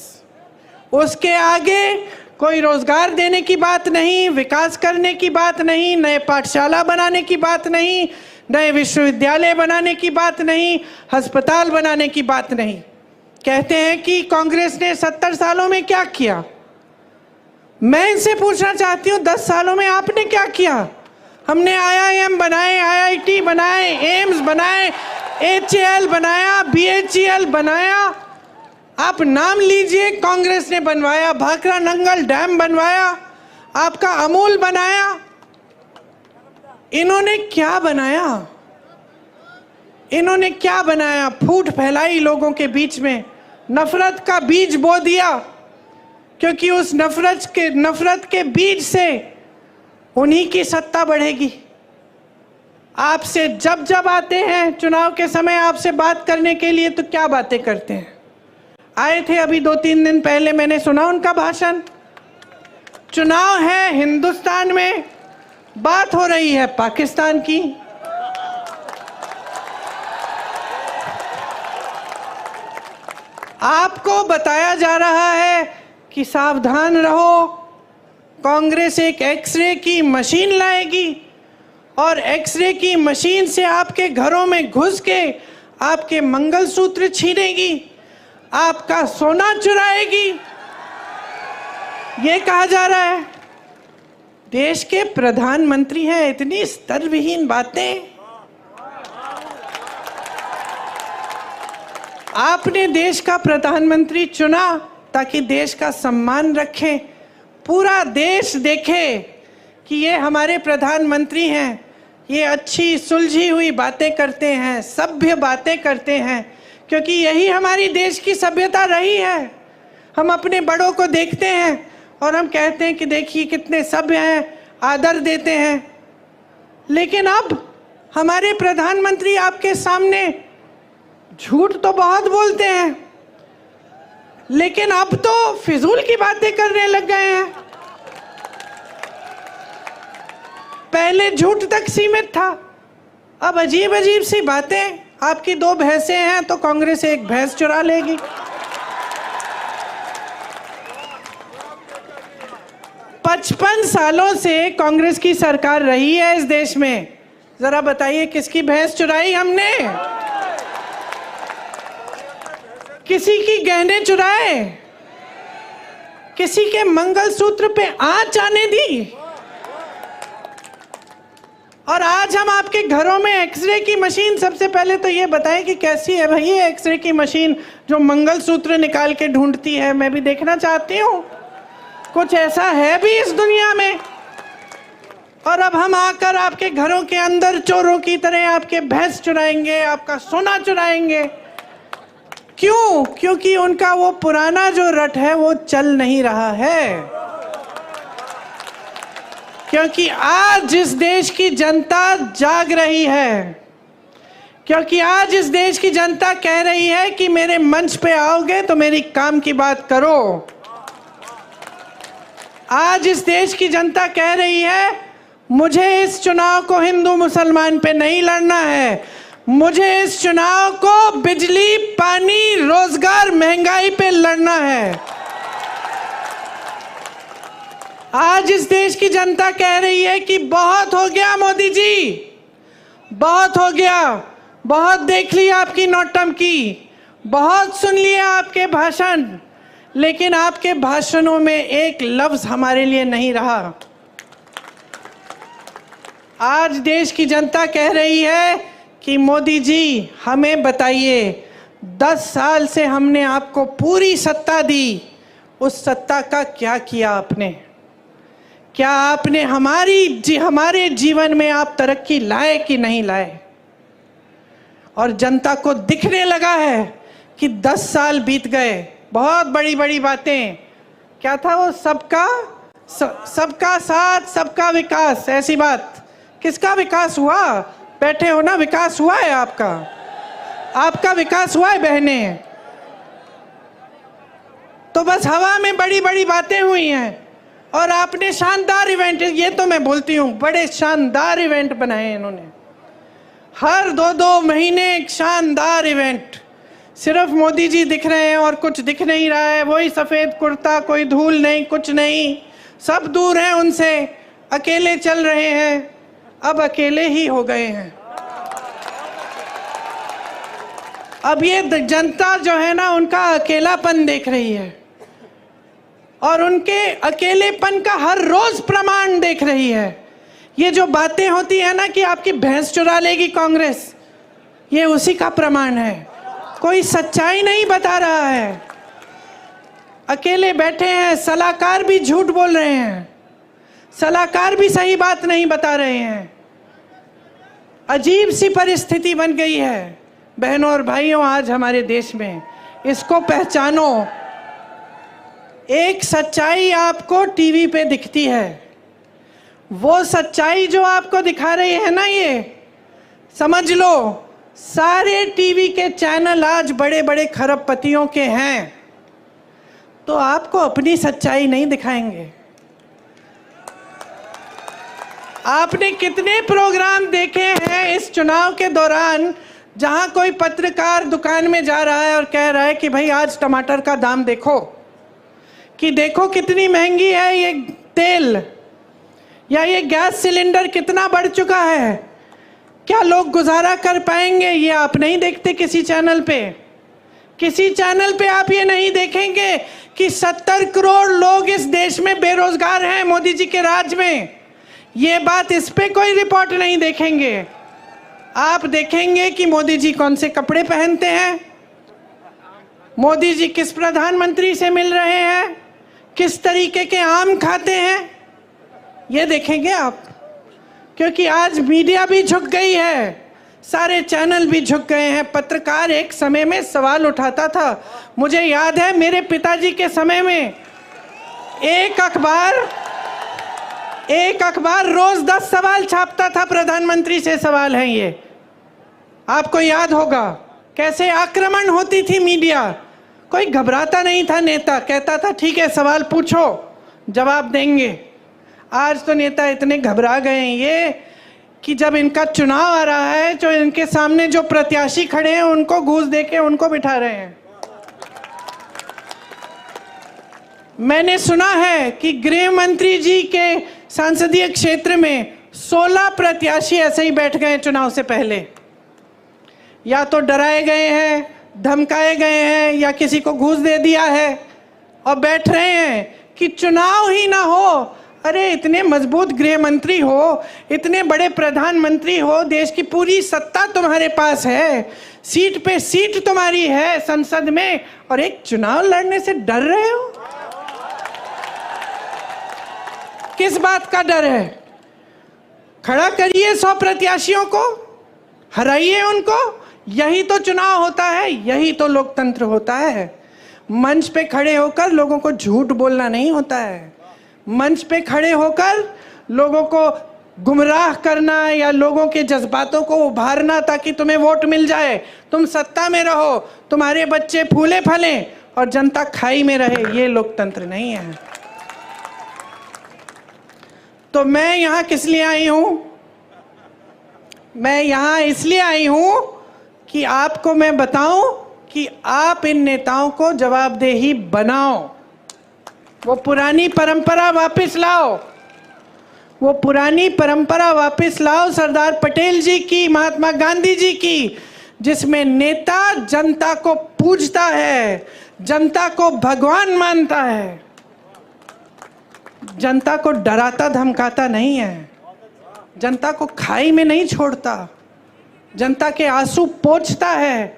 B: उसके आगे कोई रोजगार देने की बात नहीं, विकास करने की बात नहीं, नए पाठशाला बनाने की बात नहीं, नए विश्वविद्यालय बनाने की बात नहीं, अस्पताल बनाने की बात नहीं। कहते हैं कि कांग्रेस ने 70 सालों में क्या किया। मैं इनसे पूछना चाहती हूँ, 10 सालों में आपने क्या किया? हमने IIM बनाए, IIT बनाए, एम्स बनाए, HAL बनाया, BHEL बनाया। आप नाम लीजिए, कांग्रेस ने बनवाया। भाखड़ा नंगल डैम बनवाया, आपका अमूल बनाया। इन्होंने क्या बनाया? इन्होंने क्या बनाया? फूट फैलाई लोगों के बीच में, नफरत का बीज बो दिया, क्योंकि उस नफरत के बीज से उन्हीं की सत्ता बढ़ेगी। आपसे जब जब आते हैं चुनाव के समय आपसे बात करने के लिए, तो क्या बातें करते हैं? आए थे अभी 2-3 दिन पहले, मैंने सुना उनका भाषण। चुनाव है हिंदुस्तान में, बात हो रही है पाकिस्तान की। आपको बताया जा रहा है कि सावधान रहो, कांग्रेस एक एक्सरे की मशीन लाएगी और एक्सरे की मशीन से आपके घरों में घुस के आपके मंगलसूत्र छीनेगी, आपका सोना चुराएगी, ये कहा जा रहा है। देश के प्रधानमंत्री हैं, इतनी स्तरविहीन बातें। आपने देश का प्रधानमंत्री चुना ताकि देश का सम्मान रखें, पूरा देश देखे कि ये हमारे प्रधानमंत्री हैं, ये अच्छी सुलझी हुई बातें करते हैं, सभ्य बातें करते हैं, क्योंकि यही हमारी देश की सभ्यता रही है। हम अपने बड़ों को देखते हैं और हम कहते हैं कि देखिए कितने सभ्य हैं, आदर देते हैं। लेकिन अब हमारे प्रधानमंत्री आपके सामने झूठ तो बहुत बोलते हैं, लेकिन अब तो फिजूल की बातें करने लग गए हैं। पहले झूठ तक सीमित था, अब अजीब अजीब सी बातें। आपकी 2 भैंसें हैं तो कांग्रेस एक भैंस चुरा लेगी। पचपन सालों से कांग्रेस की सरकार रही है इस देश में। जरा बताइए किसकी भैंस चुराई हमने? किसी की गहने चुराए? किसी के मंगलसूत्र पे आंच आने दी? और आज हम आपके घरों में एक्सरे की मशीन, सबसे पहले तो ये बताएं कि कैसी है भाई ये एक्सरे की मशीन जो मंगलसूत्र निकाल के ढूंढती है? मैं भी देखना चाहती हूँ, कुछ ऐसा है भी इस दुनिया में? और अब हम आकर आपके घरों के अंदर चोरों की तरह आपके भैंस चुराएंगे, आपका सोना चुराएंगे। क्यों? क्योंकि उनका वो पुराना जो रट है वो चल नहीं रहा है। क्योंकि आज इस देश की जनता जाग रही है, क्योंकि आज इस देश की जनता कह रही है कि मेरे मंच पे आओगे तो मेरी काम की बात करो। आज इस देश की जनता कह रही है मुझे इस चुनाव को हिंदू मुसलमान पे नहीं लड़ना है, मुझे इस चुनाव को बिजली, पानी, रोजगार, महंगाई पे लड़ना है। आज इस देश की जनता कह रही है कि बहुत हो गया मोदी जी, बहुत हो गया, बहुत देख लिया आपकी नौटंकी, बहुत सुन लिया आपके भाषण, लेकिन आपके भाषणों में एक लफ्ज हमारे लिए नहीं रहा। आज देश की जनता कह रही है कि मोदी जी हमें बताइए, 10 साल से हमने आपको पूरी सत्ता दी, उस सत्ता का क्या किया आपने? क्या आपने हमारे जीवन में आप तरक्की लाए कि नहीं लाए? और जनता को दिखने लगा है कि 10 साल बीत गए, बहुत बड़ी बड़ी बातें, क्या था वो, सबका साथ सबका विकास, ऐसी बात। किसका विकास हुआ? बैठे हो ना, विकास हुआ है आपका विकास हुआ है बहने। तो बस हवा में बड़ी बड़ी बातें हुई हैं और आपने शानदार इवेंट, ये तो मैं बोलती हूँ, बड़े शानदार इवेंट बनाए इन्होंने। हर 2-2 महीने एक शानदार इवेंट। सिर्फ मोदी जी दिख रहे हैं और कुछ दिख नहीं रहा है, वही सफ़ेद कुर्ता, कोई धूल नहीं, कुछ नहीं, सब दूर हैं उनसे, अकेले चल रहे हैं। अब अकेले ही हो गए हैं। अब ये जनता जो है ना, उनका अकेलापन देख रही है और उनके अकेलेपन का हर रोज प्रमाण देख रही है ये जो बातें होती है ना कि आपकी भैंस चुरा लेगी कांग्रेस, ये उसी का प्रमाण है। कोई सच्चाई नहीं बता रहा है, अकेले बैठे हैं, सलाहकार भी झूठ बोल रहे हैं, सलाहकार भी सही बात नहीं बता रहे हैं। अजीब सी परिस्थिति बन गई है बहनों और भाइयों आज हमारे देश में। इसको पहचानो। एक सच्चाई आपको टीवी पे दिखती है, वो सच्चाई जो आपको दिखा रही है ना, ये समझ लो सारे टीवी के चैनल आज बड़े बड़े खरबपतियों के हैं, तो आपको अपनी सच्चाई नहीं दिखाएंगे। आपने कितने प्रोग्राम देखे हैं इस चुनाव के दौरान जहां कोई पत्रकार दुकान में जा रहा है और कह रहा है कि भाई आज टमाटर का दाम देखो, कि देखो कितनी महंगी है ये तेल, या ये गैस सिलेंडर कितना बढ़ चुका है, क्या लोग गुजारा कर पाएंगे? ये आप नहीं देखते किसी चैनल पे। किसी चैनल पे आप ये नहीं देखेंगे कि 70 करोड़ लोग इस देश में बेरोजगार हैं मोदी जी के राज में। ये बात, इस पे कोई रिपोर्ट नहीं देखेंगे। आप देखेंगे कि मोदी जी कौन से कपड़े पहनते हैं, मोदी जी किस प्रधानमंत्री से मिल रहे हैं, किस तरीके के आम खाते हैं, ये देखेंगे आप। क्योंकि आज मीडिया भी झुक गई है, सारे चैनल भी झुक गए हैं। पत्रकार एक समय में सवाल उठाता था, मुझे याद है मेरे पिताजी के समय में एक अखबार रोज 10 सवाल छापता था, प्रधानमंत्री से सवाल है ये, आपको याद होगा कैसे आक्रमण होती थी मीडिया। कोई घबराता नहीं था, नेता कहता था ठीक है सवाल पूछो जवाब देंगे। आज तो नेता इतने घबरा गए हैं ये कि जब इनका चुनाव आ रहा है तो इनके सामने जो प्रत्याशी खड़े हैं उनको घूस देके उनको बिठा रहे हैं। मैंने सुना है कि गृह मंत्री जी के संसदीय क्षेत्र में 16 प्रत्याशी ऐसे ही बैठ गए चुनाव से पहले, या तो डराए गए हैं, धमकाए गए हैं, या किसी को घूस दे दिया है और बैठ रहे हैं कि चुनाव ही ना हो। अरे इतने मजबूत गृह मंत्री हो, इतने बड़े प्रधानमंत्री हो, देश की पूरी सत्ता तुम्हारे पास है, सीट पे सीट तुम्हारी है संसद में, और एक चुनाव लड़ने से डर रहे हो? किस बात का डर है? खड़ा करिए 100 प्रत्याशियों को, हराइए उनको। यही तो चुनाव होता है, यही तो लोकतंत्र होता है। मंच पे खड़े होकर लोगों को झूठ बोलना नहीं होता है, मंच पे खड़े होकर लोगों को गुमराह करना या लोगों के जज्बातों को उभारना ताकि तुम्हें वोट मिल जाए, तुम सत्ता में रहो, तुम्हारे बच्चे फूले फलें और जनता खाई में रहे, ये लोकतंत्र नहीं है। तो मैं यहाँ किस लिए आई हूँ? मैं यहाँ इसलिए आई हूँ कि आपको मैं बताऊं कि आप इन नेताओं को जवाबदेही बनाओ, वो पुरानी परंपरा वापस लाओ, वो पुरानी परंपरा वापस लाओ सरदार पटेल जी की, महात्मा गांधी जी की, जिसमें नेता जनता को पूजता है, जनता को भगवान मानता है, जनता को डराता धमकाता नहीं है, जनता को खाई में नहीं छोड़ता, जनता के आंसू पोंछता है,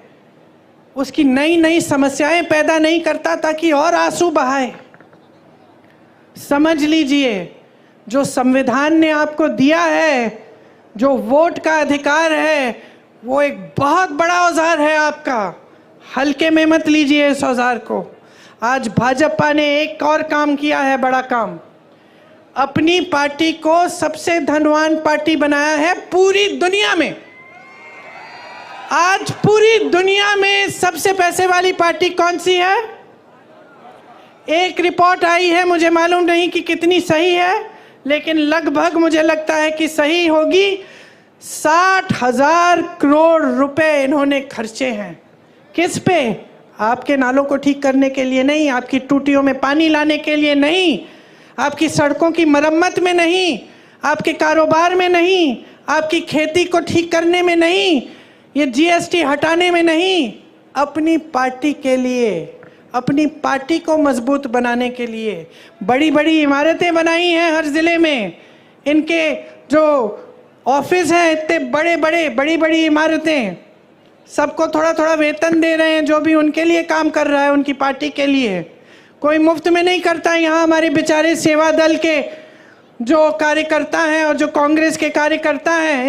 B: उसकी नई नई समस्याएं पैदा नहीं करता ताकि और आंसू बहाए। समझ लीजिए, जो संविधान ने आपको दिया है, जो वोट का अधिकार है, वो एक बहुत बड़ा औजार है आपका, हल्के में मत लीजिए इस औजार को। आज भाजपा ने एक और काम किया है, बड़ा काम, अपनी पार्टी को सबसे धनवान पार्टी बनाया है पूरी दुनिया में। आज पूरी दुनिया में सबसे पैसे वाली पार्टी कौन सी है? एक रिपोर्ट आई है, मुझे मालूम नहीं कि कितनी सही है, लेकिन लगभग मुझे लगता है कि सही होगी। 60,000 करोड़ रुपए इन्होंने खर्चे हैं। किस पे? आपके नालों को ठीक करने के लिए नहीं, आपकी टूटियों में पानी लाने के लिए नहीं, आपकी सड़कों की मरम्मत में नहीं, आपके कारोबार में नहीं, आपकी खेती को ठीक करने में नहीं, ये जीएसटी हटाने में नहीं, अपनी पार्टी के लिए, अपनी पार्टी को मजबूत बनाने के लिए बड़ी बड़ी इमारतें बनाई हैं हर जिले में, इनके जो ऑफिस हैं, इतने बड़े बड़े बड़ी बड़ी इमारतें, सबको थोड़ा थोड़ा वेतन दे रहे हैं जो भी उनके लिए काम कर रहा है, उनकी पार्टी के लिए। कोई मुफ्त में नहीं करता। यहाँ हमारे बेचारे सेवा दल के जो कार्यकर्ता हैं और जो कांग्रेस के कार्यकर्ता हैं,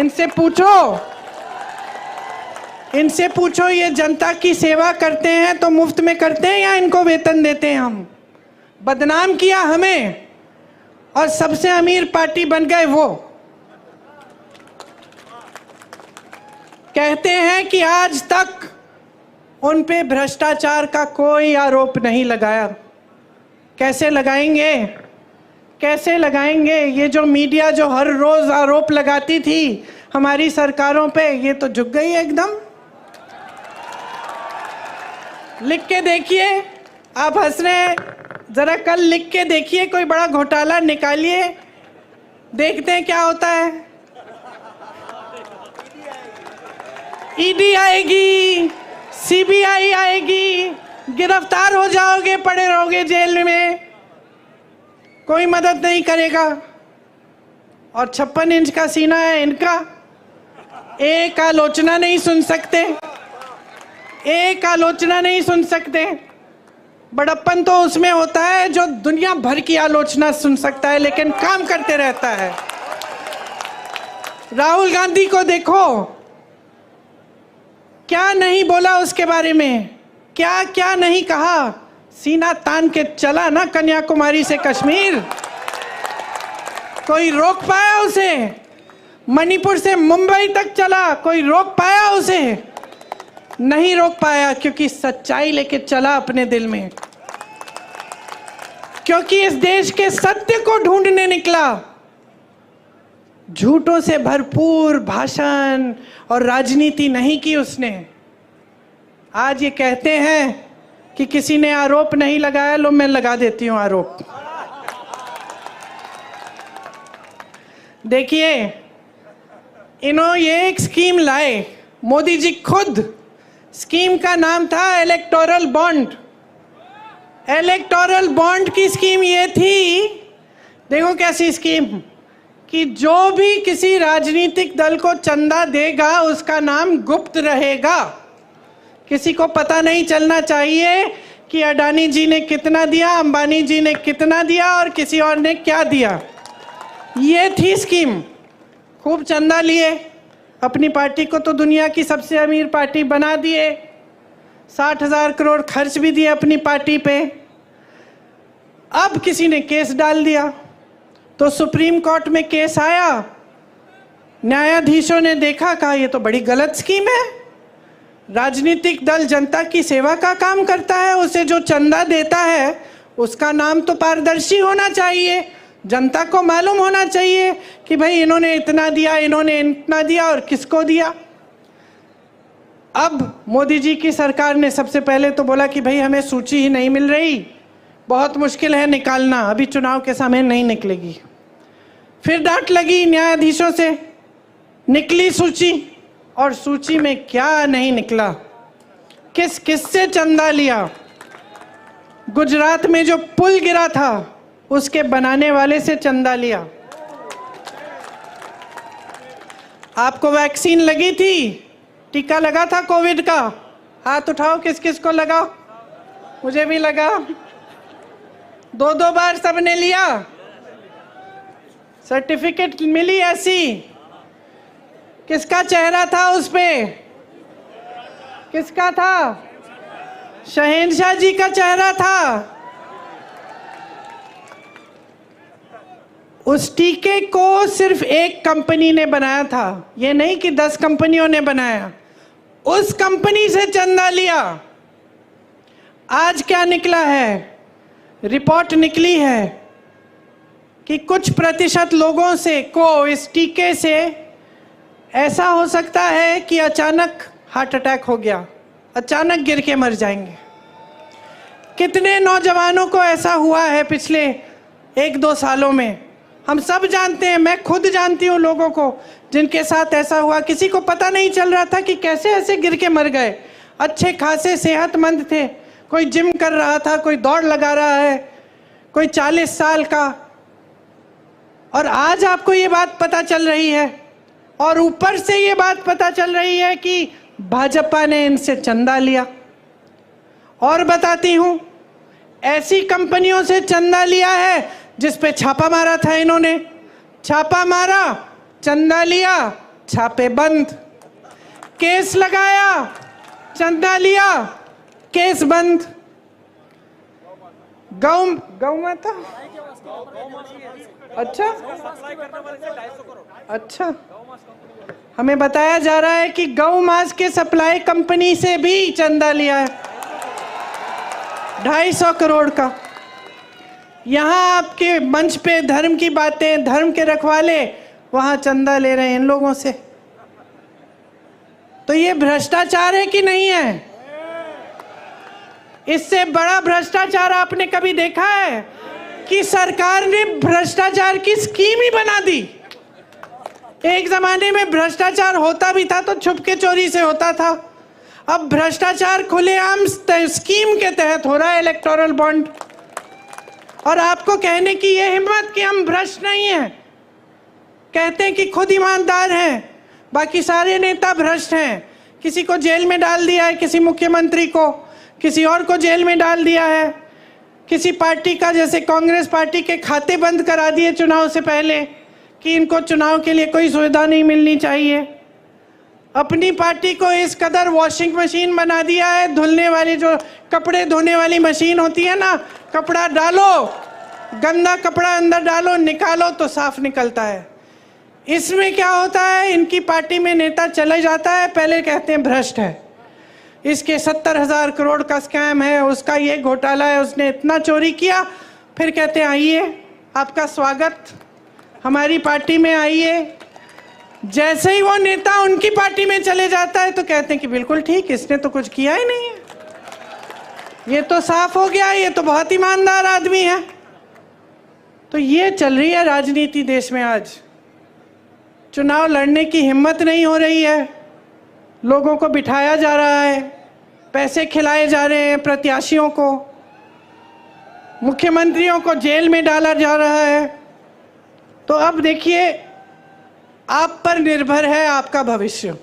B: इनसे पूछो ये जनता की सेवा करते हैं तो मुफ्त में करते हैं या इनको वेतन देते हैं? हम बदनाम किया हमें और सबसे अमीर पार्टी बन गए वो। कहते हैं कि आज तक उन पे भ्रष्टाचार का कोई आरोप नहीं लगाया। कैसे लगाएंगे? कैसे लगाएंगे? ये जो मीडिया जो हर रोज आरोप लगाती थी हमारी सरकारों पे, ये तो झुक गई एकदम। लिख के देखिए, आप हंस रहे हैं, जरा कल लिख के देखिए, कोई बड़ा घोटाला निकालिए, देखते हैं क्या होता है। ईडी आएगी, सीबीआई आएगी, गिरफ्तार हो जाओगे, पड़े रहोगे जेल में, कोई मदद नहीं करेगा। और 56 इंच का सीना है इनका, एक आलोचना नहीं सुन सकते, एक आलोचना नहीं सुन सकते। बड़प्पन तो उसमें होता है जो दुनिया भर की आलोचना सुन सकता है लेकिन काम करते रहता है। राहुल गांधी को देखो, क्या नहीं बोला उसके बारे में, क्या क्या नहीं कहा। सीना तान के चला ना कन्याकुमारी से कश्मीर, कोई रोक पाया उसे? मणिपुर से मुंबई तक चला, कोई रोक पाया उसे? नहीं रोक पाया, क्योंकि सच्चाई लेके चला अपने दिल में, क्योंकि इस देश के सत्य को ढूंढने निकला। झूठों से भरपूर भाषण और राजनीति नहीं की उसने। आज ये कहते हैं कि किसी ने आरोप नहीं लगाया, लो मैं लगा देती हूं आरोप। देखिए, इन्होंने ये एक स्कीम लाए, मोदी जी खुद। स्कीम का नाम था इलेक्टोरल बॉन्ड। इलेक्टोरल बॉन्ड की स्कीम ये थी, देखो कैसी स्कीम, कि जो भी किसी राजनीतिक दल को चंदा देगा उसका नाम गुप्त रहेगा। किसी को पता नहीं चलना चाहिए कि अडानी जी ने कितना दिया, अंबानी जी ने कितना दिया और किसी और ने क्या दिया। ये थी स्कीम। खूब चंदा लिए, अपनी पार्टी को तो दुनिया की सबसे अमीर पार्टी बना दिए, 60,000 करोड़ खर्च भी दिए अपनी पार्टी पे। अब किसी ने केस डाल दिया, तो सुप्रीम कोर्ट में केस आया, न्यायाधीशों ने देखा, कहा ये तो बड़ी गलत स्कीम है। राजनीतिक दल जनता की सेवा का काम करता है, उसे जो चंदा देता है उसका नाम तो पारदर्शी होना चाहिए, जनता को मालूम होना चाहिए कि भाई इन्होंने इतना दिया, इन्होंने इतना दिया और किसको दिया। अब मोदी जी की सरकार ने सबसे पहले तो बोला कि भाई हमें सूची ही नहीं मिल रही, बहुत मुश्किल है निकालना, अभी चुनाव के समय नहीं निकलेगी। फिर डांट लगी न्यायाधीशों से, निकली सूची, और सूची में क्या नहीं निकला, किस किस से चंदा लिया। गुजरात में जो पुल गिरा था उसके बनाने वाले से चंदा लिया। आपको वैक्सीन लगी थी, टीका लगा था कोविड का, हाथ उठाओ किस किस को लगा। मुझे भी लगा, 2-2 बार सबने लिया, सर्टिफिकेट मिली ऐसी। किसका चेहरा था उस पे? किसका था? शहंशाह जी का चेहरा था। उस टीके को सिर्फ एक कंपनी ने बनाया था, ये नहीं कि 10 कंपनियों ने बनाया, उस कंपनी से चंदा लिया। आज क्या निकला है? रिपोर्ट निकली है कि कुछ प्रतिशत लोगों से को इस टीके से ऐसा हो सकता है कि अचानक हार्ट अटैक हो गया, अचानक गिर के मर जाएंगे। कितने नौजवानों को ऐसा हुआ है पिछले 1-2 सालों में? हम सब जानते हैं, मैं खुद जानती हूँ लोगों को जिनके साथ ऐसा हुआ। किसी को पता नहीं चल रहा था कि कैसे ऐसे गिर के मर गए। अच्छे खासे सेहतमंद थे, कोई जिम कर रहा था, कोई दौड़ लगा रहा है, कोई 40 साल का, और आज आपको ये बात पता चल रही है, और ऊपर से ये बात पता चल रही है कि भाजपा ने इनसे चंदा लिया। और बताती हूं, ऐसी कंपनियों से चंदा लिया है जिस पे छापा मारा था इन्होंने। छापा मारा, चंदा लिया, छापे बंद। केस लगाया, चंदा लिया, केस बंद। गौ माता, अच्छा, हमें बताया जा रहा है कि गौ मांस के सप्लाई कंपनी से भी चंदा लिया है 250 करोड़ का। यहाँ आपके मंच पे धर्म की बातें, धर्म के रखवाले वहाँ चंदा ले रहे हैं इन लोगों से। तो ये भ्रष्टाचार है कि नहीं है? इससे बड़ा भ्रष्टाचार आपने कभी देखा है? कि सरकार ने भ्रष्टाचार की स्कीम ही बना दी। एक जमाने में भ्रष्टाचार होता भी था तो छुपके चोरी से होता था, अब भ्रष्टाचार खुलेआम स्कीम के तहत हो रहा है, इलेक्टोरल बॉन्ड। और आपको कहने की ये हिम्मत कि हम भ्रष्ट नहीं हैं, कहते हैं कि खुद ईमानदार हैं, बाकी सारे नेता भ्रष्ट हैं। किसी को जेल में डाल दिया है, किसी मुख्यमंत्री को, किसी और को जेल में डाल दिया है, किसी पार्टी का, जैसे कांग्रेस पार्टी के खाते बंद करा दिए चुनाव से पहले कि इनको चुनाव के लिए कोई सुविधा नहीं मिलनी चाहिए। अपनी पार्टी को इस कदर वॉशिंग मशीन बना दिया है, धुलने वाली, जो कपड़े धोने वाली मशीन होती है ना, कपड़ा डालो, गंदा कपड़ा अंदर डालो, निकालो तो साफ निकलता है। इसमें क्या होता है, इनकी पार्टी में नेता चले जाता है, पहले कहते हैं भ्रष्ट है, इसके 70,000 करोड़ का स्कैम है, उसका ये घोटाला है, उसने इतना चोरी किया। फिर कहते हैं आइए, आपका स्वागत, हमारी पार्टी में आइए। जैसे ही वो नेता उनकी पार्टी में चले जाता है तो कहते हैं कि बिल्कुल ठीक, इसने तो कुछ किया ही नहीं है, ये तो साफ हो गया, ये तो बहुत ईमानदार आदमी है। तो ये चल रही है राजनीति देश में आज। चुनाव लड़ने की हिम्मत नहीं हो रही है, लोगों को बिठाया जा रहा है, पैसे खिलाए जा रहे हैं प्रत्याशियों को, मुख्यमंत्रियों को जेल में डाला जा रहा है। तो अब देखिए, आप पर निर्भर है आपका भविष्य।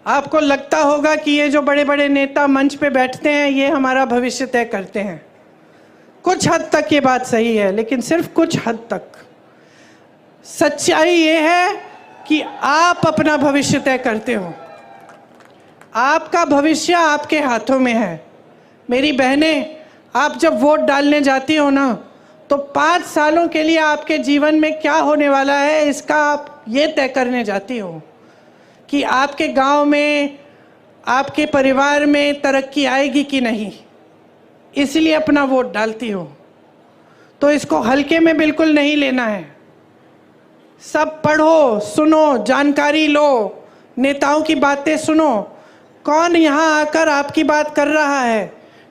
B: आपको लगता होगा कि ये जो बड़े बड़े नेता मंच पे बैठते हैं ये हमारा भविष्य तय करते हैं। कुछ हद तक ये बात सही है, लेकिन सिर्फ कुछ हद तक। सच्चाई ये है कि आप अपना भविष्य तय करते हो, आपका भविष्य आपके हाथों में है। मेरी बहनें, आप जब वोट डालने जाती हो ना, तो 5 सालों के लिए आपके जीवन में क्या होने वाला है इसका आप ये तय करने जाती हो कि आपके गांव में, आपके परिवार में तरक्की आएगी कि नहीं, इसलिए अपना वोट डालती हो। तो इसको हल्के में बिल्कुल नहीं लेना है। सब पढ़ो, सुनो, जानकारी लो, नेताओं की बातें सुनो, कौन यहाँ आकर आपकी बात कर रहा है,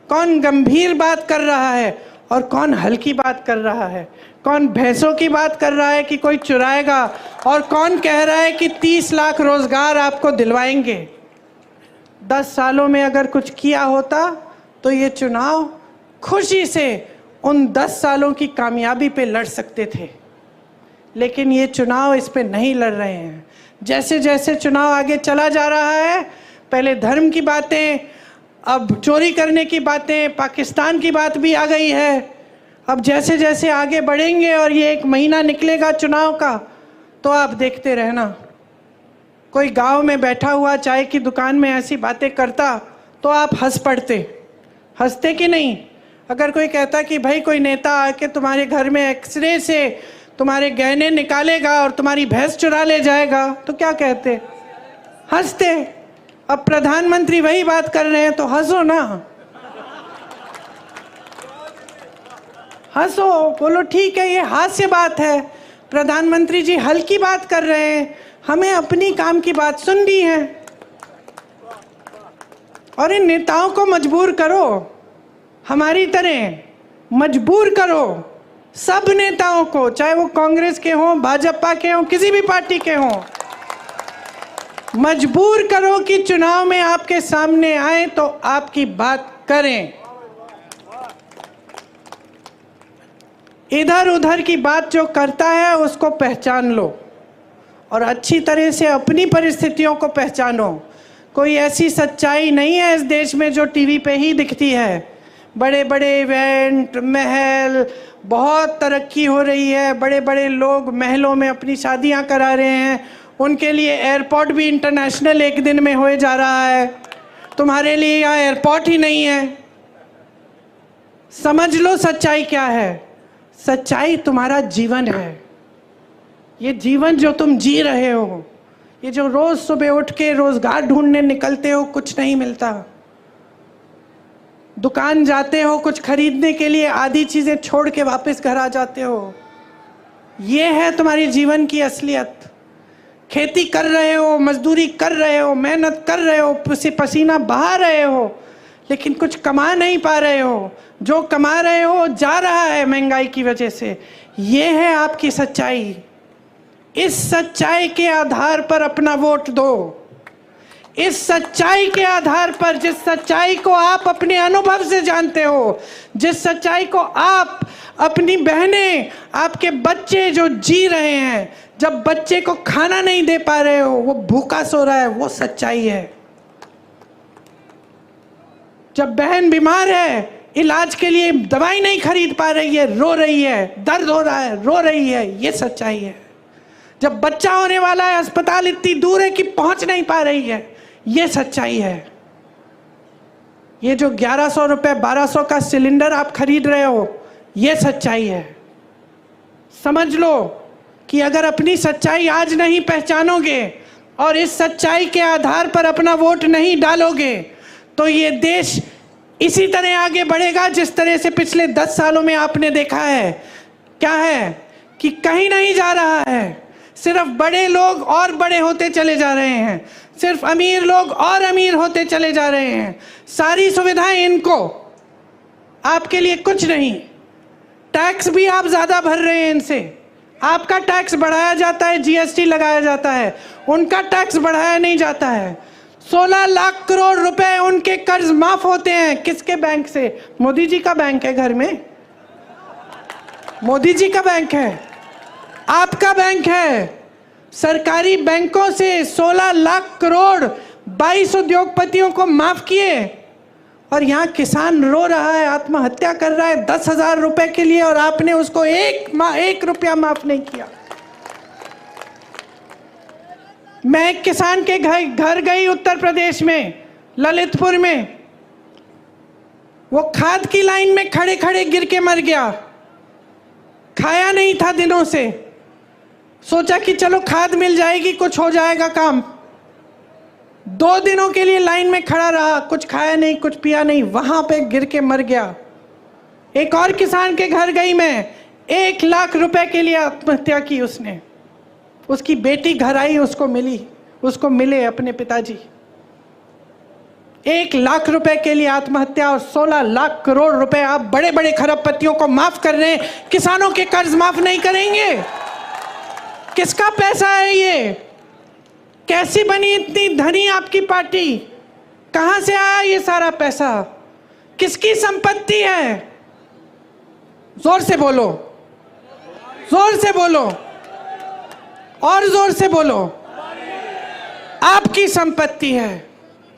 B: कौन गंभीर बात कर रहा है और कौन हल्की बात कर रहा है, कौन भैंसों की बात कर रहा है कि कोई चुराएगा, और कौन कह रहा है कि 30 लाख रोजगार आपको दिलवाएंगे। 10 सालों में अगर कुछ किया होता तो ये चुनाव खुशी से उन 10 सालों की कामयाबी पे लड़ सकते थे, लेकिन ये चुनाव इस पे नहीं लड़ रहे हैं। जैसे जैसे चुनाव आगे चला जा रहा है, पहले धर्म की बातें, अब चोरी करने की बातें, पाकिस्तान की बात भी आ गई है। अब जैसे जैसे आगे बढ़ेंगे और ये 1 महीना निकलेगा चुनाव का, तो आप देखते रहना, कोई गांव में बैठा हुआ चाय की दुकान में ऐसी बातें करता तो आप हंस पड़ते। हंसते कि नहीं? अगर कोई कहता कि भाई कोई नेता आके तुम्हारे घर में एक्सरे से तुम्हारे गहने निकालेगा और तुम्हारी भैंस चुरा ले जाएगा, तो क्या कहते? हंसते। अब प्रधानमंत्री वही बात कर रहे हैं तो हंसो ना, हंसो, बोलो ठीक है, ये हास्य बात है, प्रधानमंत्री जी हल्की बात कर रहे हैं, हमें अपनी काम की बात सुननी है। और इन नेताओं को मजबूर करो, हमारी तरह मजबूर करो सब नेताओं को, चाहे वो कांग्रेस के हों, भाजपा के हों, किसी भी पार्टी के हों, मजबूर करो कि चुनाव में आपके सामने आए तो आपकी बात करें। इधर उधर की बात जो करता है उसको पहचान लो और अच्छी तरह से अपनी परिस्थितियों को पहचानो। कोई ऐसी सच्चाई नहीं है इस देश में जो टीवी पे ही दिखती है। बड़े बड़े इवेंट, महल, बहुत तरक्की हो रही है, बड़े बड़े लोग महलों में अपनी शादियां करा रहे हैं, उनके लिए एयरपोर्ट भी इंटरनेशनल एक दिन में हो जा रहा है। तुम्हारे लिए यहाँ एयरपोर्ट ही नहीं है। समझ लो सच्चाई क्या है। सच्चाई तुम्हारा जीवन है। ये जीवन जो तुम जी रहे हो, ये जो रोज सुबह उठ के रोजगार ढूंढने निकलते हो, कुछ नहीं मिलता। दुकान जाते हो कुछ खरीदने के लिए, आधी चीजें छोड़ के वापस घर आ जाते हो। ये है तुम्हारी जीवन की असलियत। खेती कर रहे हो, मजदूरी कर रहे हो, मेहनत कर रहे हो, पसीना बहा रहे हो, लेकिन कुछ कमा नहीं पा रहे हो। जो कमा रहे हो जा रहा है महंगाई की वजह से। ये है आपकी सच्चाई। इस सच्चाई के आधार पर अपना वोट दो। इस सच्चाई के आधार पर, जिस सच्चाई को आप अपने अनुभव से जानते हो, जिस सच्चाई को आप अपनी बहनें, आपके बच्चे जो जी रहे हैं, जब बच्चे को खाना नहीं दे पा रहे हो, वो भूखा सो रहा है, वो सच्चाई है। जब बहन बीमार है, इलाज के लिए दवाई नहीं खरीद पा रही है, रो रही है, दर्द हो रहा है, रो रही है, ये सच्चाई है। जब बच्चा होने वाला है, अस्पताल इतनी दूर है कि पहुंच नहीं पा रही है, ये सच्चाई है। ये जो 1100 रुपए 1200 का सिलेंडर आप खरीद रहे हो, ये सच्चाई है। समझ लो कि अगर अपनी सच्चाई आज नहीं पहचानोगे और इस सच्चाई के आधार पर अपना वोट नहीं डालोगे, तो ये देश इसी तरह आगे बढ़ेगा जिस तरह से पिछले 10 सालों में आपने देखा है। क्या है कि कहीं नहीं जा रहा है। सिर्फ बड़े लोग और बड़े होते चले जा रहे हैं, सिर्फ अमीर लोग और अमीर होते चले जा रहे हैं। सारी सुविधाएं इनको, आपके लिए कुछ नहीं। टैक्स भी आप ज़्यादा भर रहे हैं इनसे। आपका टैक्स बढ़ाया जाता है, जीएसटी लगाया जाता है, उनका टैक्स बढ़ाया नहीं जाता है। 16 लाख करोड़ रुपए उनके कर्ज माफ होते हैं। किसके बैंक से? मोदी जी का बैंक है घर में, मोदी जी का बैंक है, आपका बैंक है। सरकारी बैंकों से 16 लाख करोड़ 22 उद्योगपतियों को माफ किए, और यहाँ किसान रो रहा है, आत्महत्या कर रहा है 10,000 रुपए के लिए, और आपने उसको एक रुपया माफ नहीं किया। मैं एक किसान के घर गई उत्तर प्रदेश में, ललितपुर में। वो खाद की लाइन में खड़े खड़े गिर के मर गया। खाया नहीं था दिनों से। सोचा कि चलो खाद मिल जाएगी, कुछ हो जाएगा काम। 2 दिनों के लिए लाइन में खड़ा रहा, कुछ खाया नहीं, कुछ पिया नहीं, वहां पे गिर के मर गया। एक और किसान के घर गई मैं, 1 लाख रुपए के लिए आत्महत्या की उसने। उसकी बेटी घर आई, उसको मिले अपने पिताजी। 1 लाख रुपए के लिए आत्महत्या, और 16 लाख करोड़ रुपए आप बड़े बड़े खरबपतियों को माफ कर रहे हैं, किसानों के कर्ज माफ नहीं करेंगे। किसका पैसा है ये? कैसी बनी इतनी धनी आपकी पार्टी? कहां से आया ये सारा पैसा? किसकी संपत्ति है? जोर से बोलो, जोर से बोलो, और जोर से बोलो। आपकी संपत्ति है,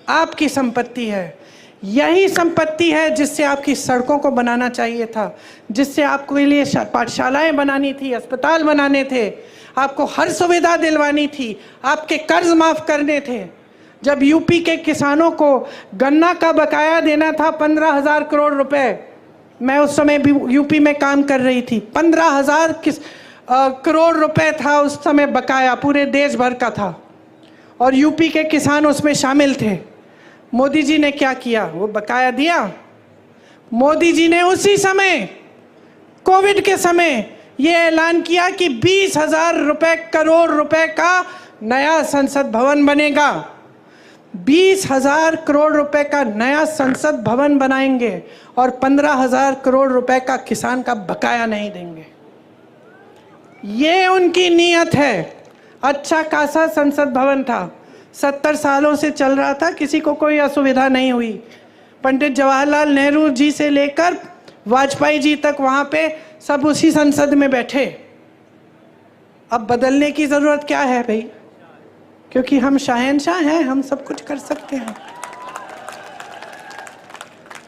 B: आपकी संपत्ति है। यही संपत्ति है जिससे आपकी सड़कों को बनाना चाहिए था, जिससे आपको लिए पाठशालाएं बनानी थी, अस्पताल बनाने थे, आपको हर सुविधा दिलवानी थी, आपके कर्ज माफ करने थे। जब यूपी के किसानों को गन्ना का बकाया देना था 15,000 करोड़ रुपए, मैं उस समय भी यूपी में काम कर रही थी। 15,000 करोड़ रुपए था उस समय बकाया, पूरे देश भर का था, और यूपी के किसान उसमें शामिल थे। मोदी जी ने क्या किया? वो बकाया दिया। मोदी जी ने उसी समय, कोविड के समय, ये ऐलान किया कि 20,000 करोड़ रुपए का नया संसद भवन बनेगा। 20,000 करोड़ रुपए का नया संसद भवन बनाएंगे, और 15,000 करोड़ रुपए का किसान का बकाया नहीं देंगे। ये उनकी नीयत है। अच्छा खासा संसद भवन था, 70 सालों से चल रहा था, किसी को कोई असुविधा नहीं हुई। पंडित जवाहरलाल नेहरू जी से लेकर वाजपेयी जी तक वहाँ पे सब उसी संसद में बैठे। अब बदलने की ज़रूरत क्या है भाई, क्योंकि हम शहंशाह हैं, हम सब कुछ कर सकते हैं।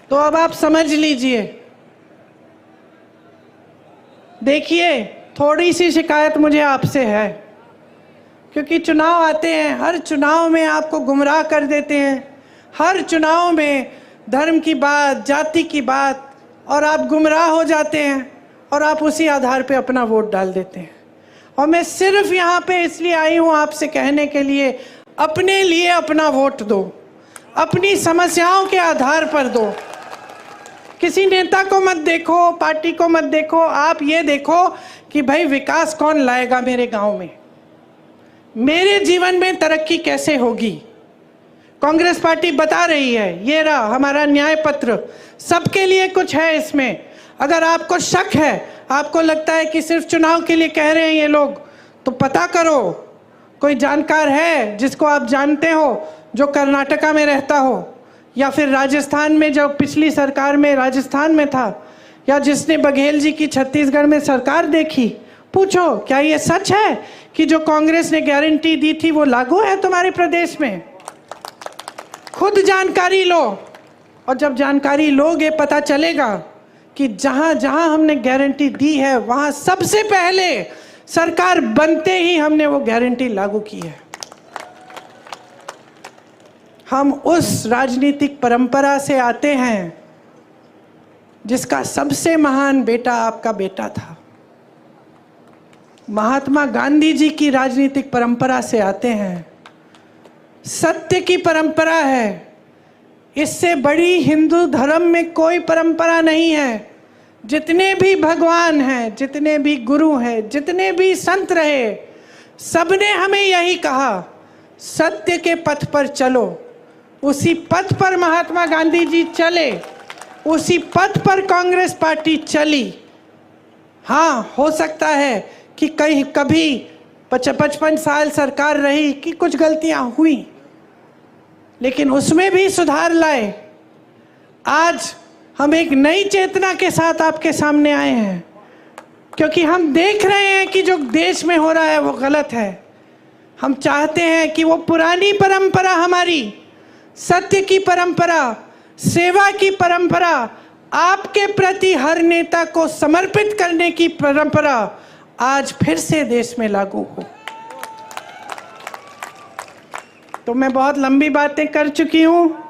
B: तो अब आप समझ लीजिए। देखिए, थोड़ी सी शिकायत मुझे आपसे है, क्योंकि चुनाव आते हैं, हर चुनाव में आपको गुमराह कर देते हैं, हर चुनाव में धर्म की बात, जाति की बात, और आप गुमराह हो जाते हैं और आप उसी आधार पे अपना वोट डाल देते हैं। और मैं सिर्फ यहाँ पे इसलिए आई हूँ आपसे कहने के लिए, अपने लिए अपना वोट दो, अपनी समस्याओं के आधार पर दो। किसी नेता को मत देखो, पार्टी को मत देखो, आप ये देखो कि भाई विकास कौन लाएगा मेरे गांव में, मेरे जीवन में तरक्की कैसे होगी। कांग्रेस पार्टी बता रही है, ये रहा हमारा न्याय पत्र, सबके लिए कुछ है इसमें। अगर आपको शक है, आपको लगता है कि सिर्फ चुनाव के लिए कह रहे हैं ये लोग, तो पता करो, कोई जानकार है जिसको आप जानते हो जो कर्नाटका में रहता हो, या फिर राजस्थान में, जो पिछली सरकार में राजस्थान में था, या जिसने बघेल जी की छत्तीसगढ़ में सरकार देखी, पूछो क्या ये सच है कि जो कांग्रेस ने गारंटी दी थी वो लागू है तुम्हारे प्रदेश में। खुद जानकारी लो, और जब जानकारी लोगे पता चलेगा कि जहाँ जहाँ हमने गारंटी दी है वहाँ सबसे पहले सरकार बनते ही हमने वो गारंटी लागू की है। हम उस राजनीतिक परंपरा से आते हैं जिसका सबसे महान बेटा आपका बेटा था। महात्मा गांधी जी की राजनीतिक परंपरा से आते हैं, सत्य की परंपरा है। इससे बड़ी हिंदू धर्म में कोई परंपरा नहीं है। जितने भी भगवान हैं, जितने भी गुरु हैं, जितने भी संत रहे, सबने हमें यही कहा, सत्य के पथ पर चलो। उसी पथ पर महात्मा गांधी जी चले, उसी पथ पर कांग्रेस पार्टी चली। हाँ, हो सकता है कि कभी 55 साल सरकार रही कि कुछ गलतियां हुई, लेकिन उसमें भी सुधार लाए। आज हम एक नई चेतना के साथ आपके सामने आए हैं, क्योंकि हम देख रहे हैं कि जो देश में हो रहा है वो गलत है। हम चाहते हैं कि वो पुरानी परंपरा, हमारी सत्य की परंपरा, सेवा की परंपरा, आपके प्रति हर नेता को समर्पित करने की परंपरा आज फिर से देश में लागू हो। तो मैं बहुत लंबी बातें कर चुकी हूँ।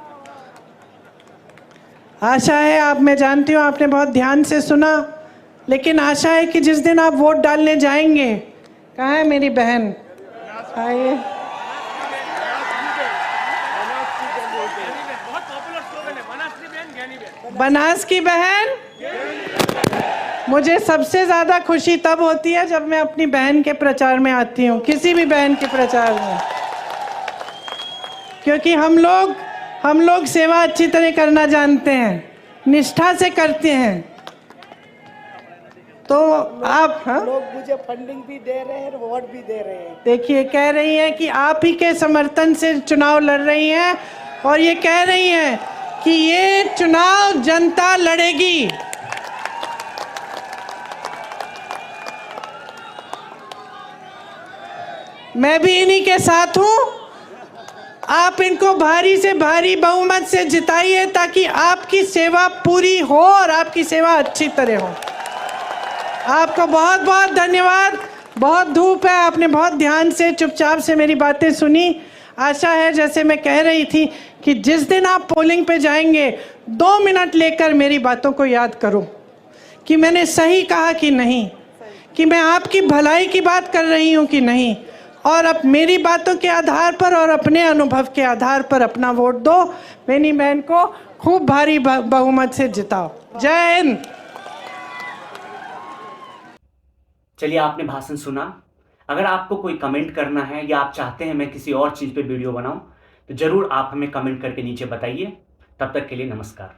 B: आशा है आप, मैं जानती हूँ आपने बहुत ध्यान से सुना, लेकिन आशा है कि जिस दिन आप वोट डालने जाएंगे, कहाँ है मेरी बहन, आइए, बनास की बहन। मुझे सबसे ज़्यादा खुशी तब होती है जब मैं अपनी बहन के प्रचार में आती हूँ, किसी भी बहन के प्रचार में, क्योंकि हम लोग सेवा अच्छी तरह करना जानते हैं, निष्ठा से करते हैं। तो आप, हाँ,
C: लोग मुझे फंडिंग भी दे रहे हैं, वोट भी दे रहे हैं।
B: देखिए, कह रही हैं कि आप ही के समर्थन से चुनाव लड़ रही हैं, और ये कह रही हैं कि ये चुनाव जनता लड़ेगी। मैं भी इन्हीं के साथ हूं। आप इनको भारी से भारी बहुमत से जिताइए, ताकि आपकी सेवा पूरी हो और आपकी सेवा अच्छी तरह हो। आपको बहुत बहुत धन्यवाद। बहुत धूप है, आपने बहुत ध्यान से, चुपचाप से मेरी बातें सुनी। आशा है, जैसे मैं कह रही थी, कि जिस दिन आप पोलिंग पे जाएंगे 2 मिनट लेकर मेरी बातों को याद करो कि मैंने सही कहा कि नहीं, कि मैं आपकी भलाई की बात कर रही हूँ कि नहीं, और अब मेरी बातों के आधार पर और अपने अनुभव के आधार पर अपना वोट दो। मेरी बहन को खूब भारी बहुमत से जिताओ। जय हिंद।
A: चलिए, आपने भाषण सुना। अगर आपको कोई कमेंट करना है या आप चाहते हैं मैं किसी और चीज़ पे वीडियो बनाऊं, तो ज़रूर आप हमें कमेंट करके नीचे बताइए। तब तक के लिए नमस्कार।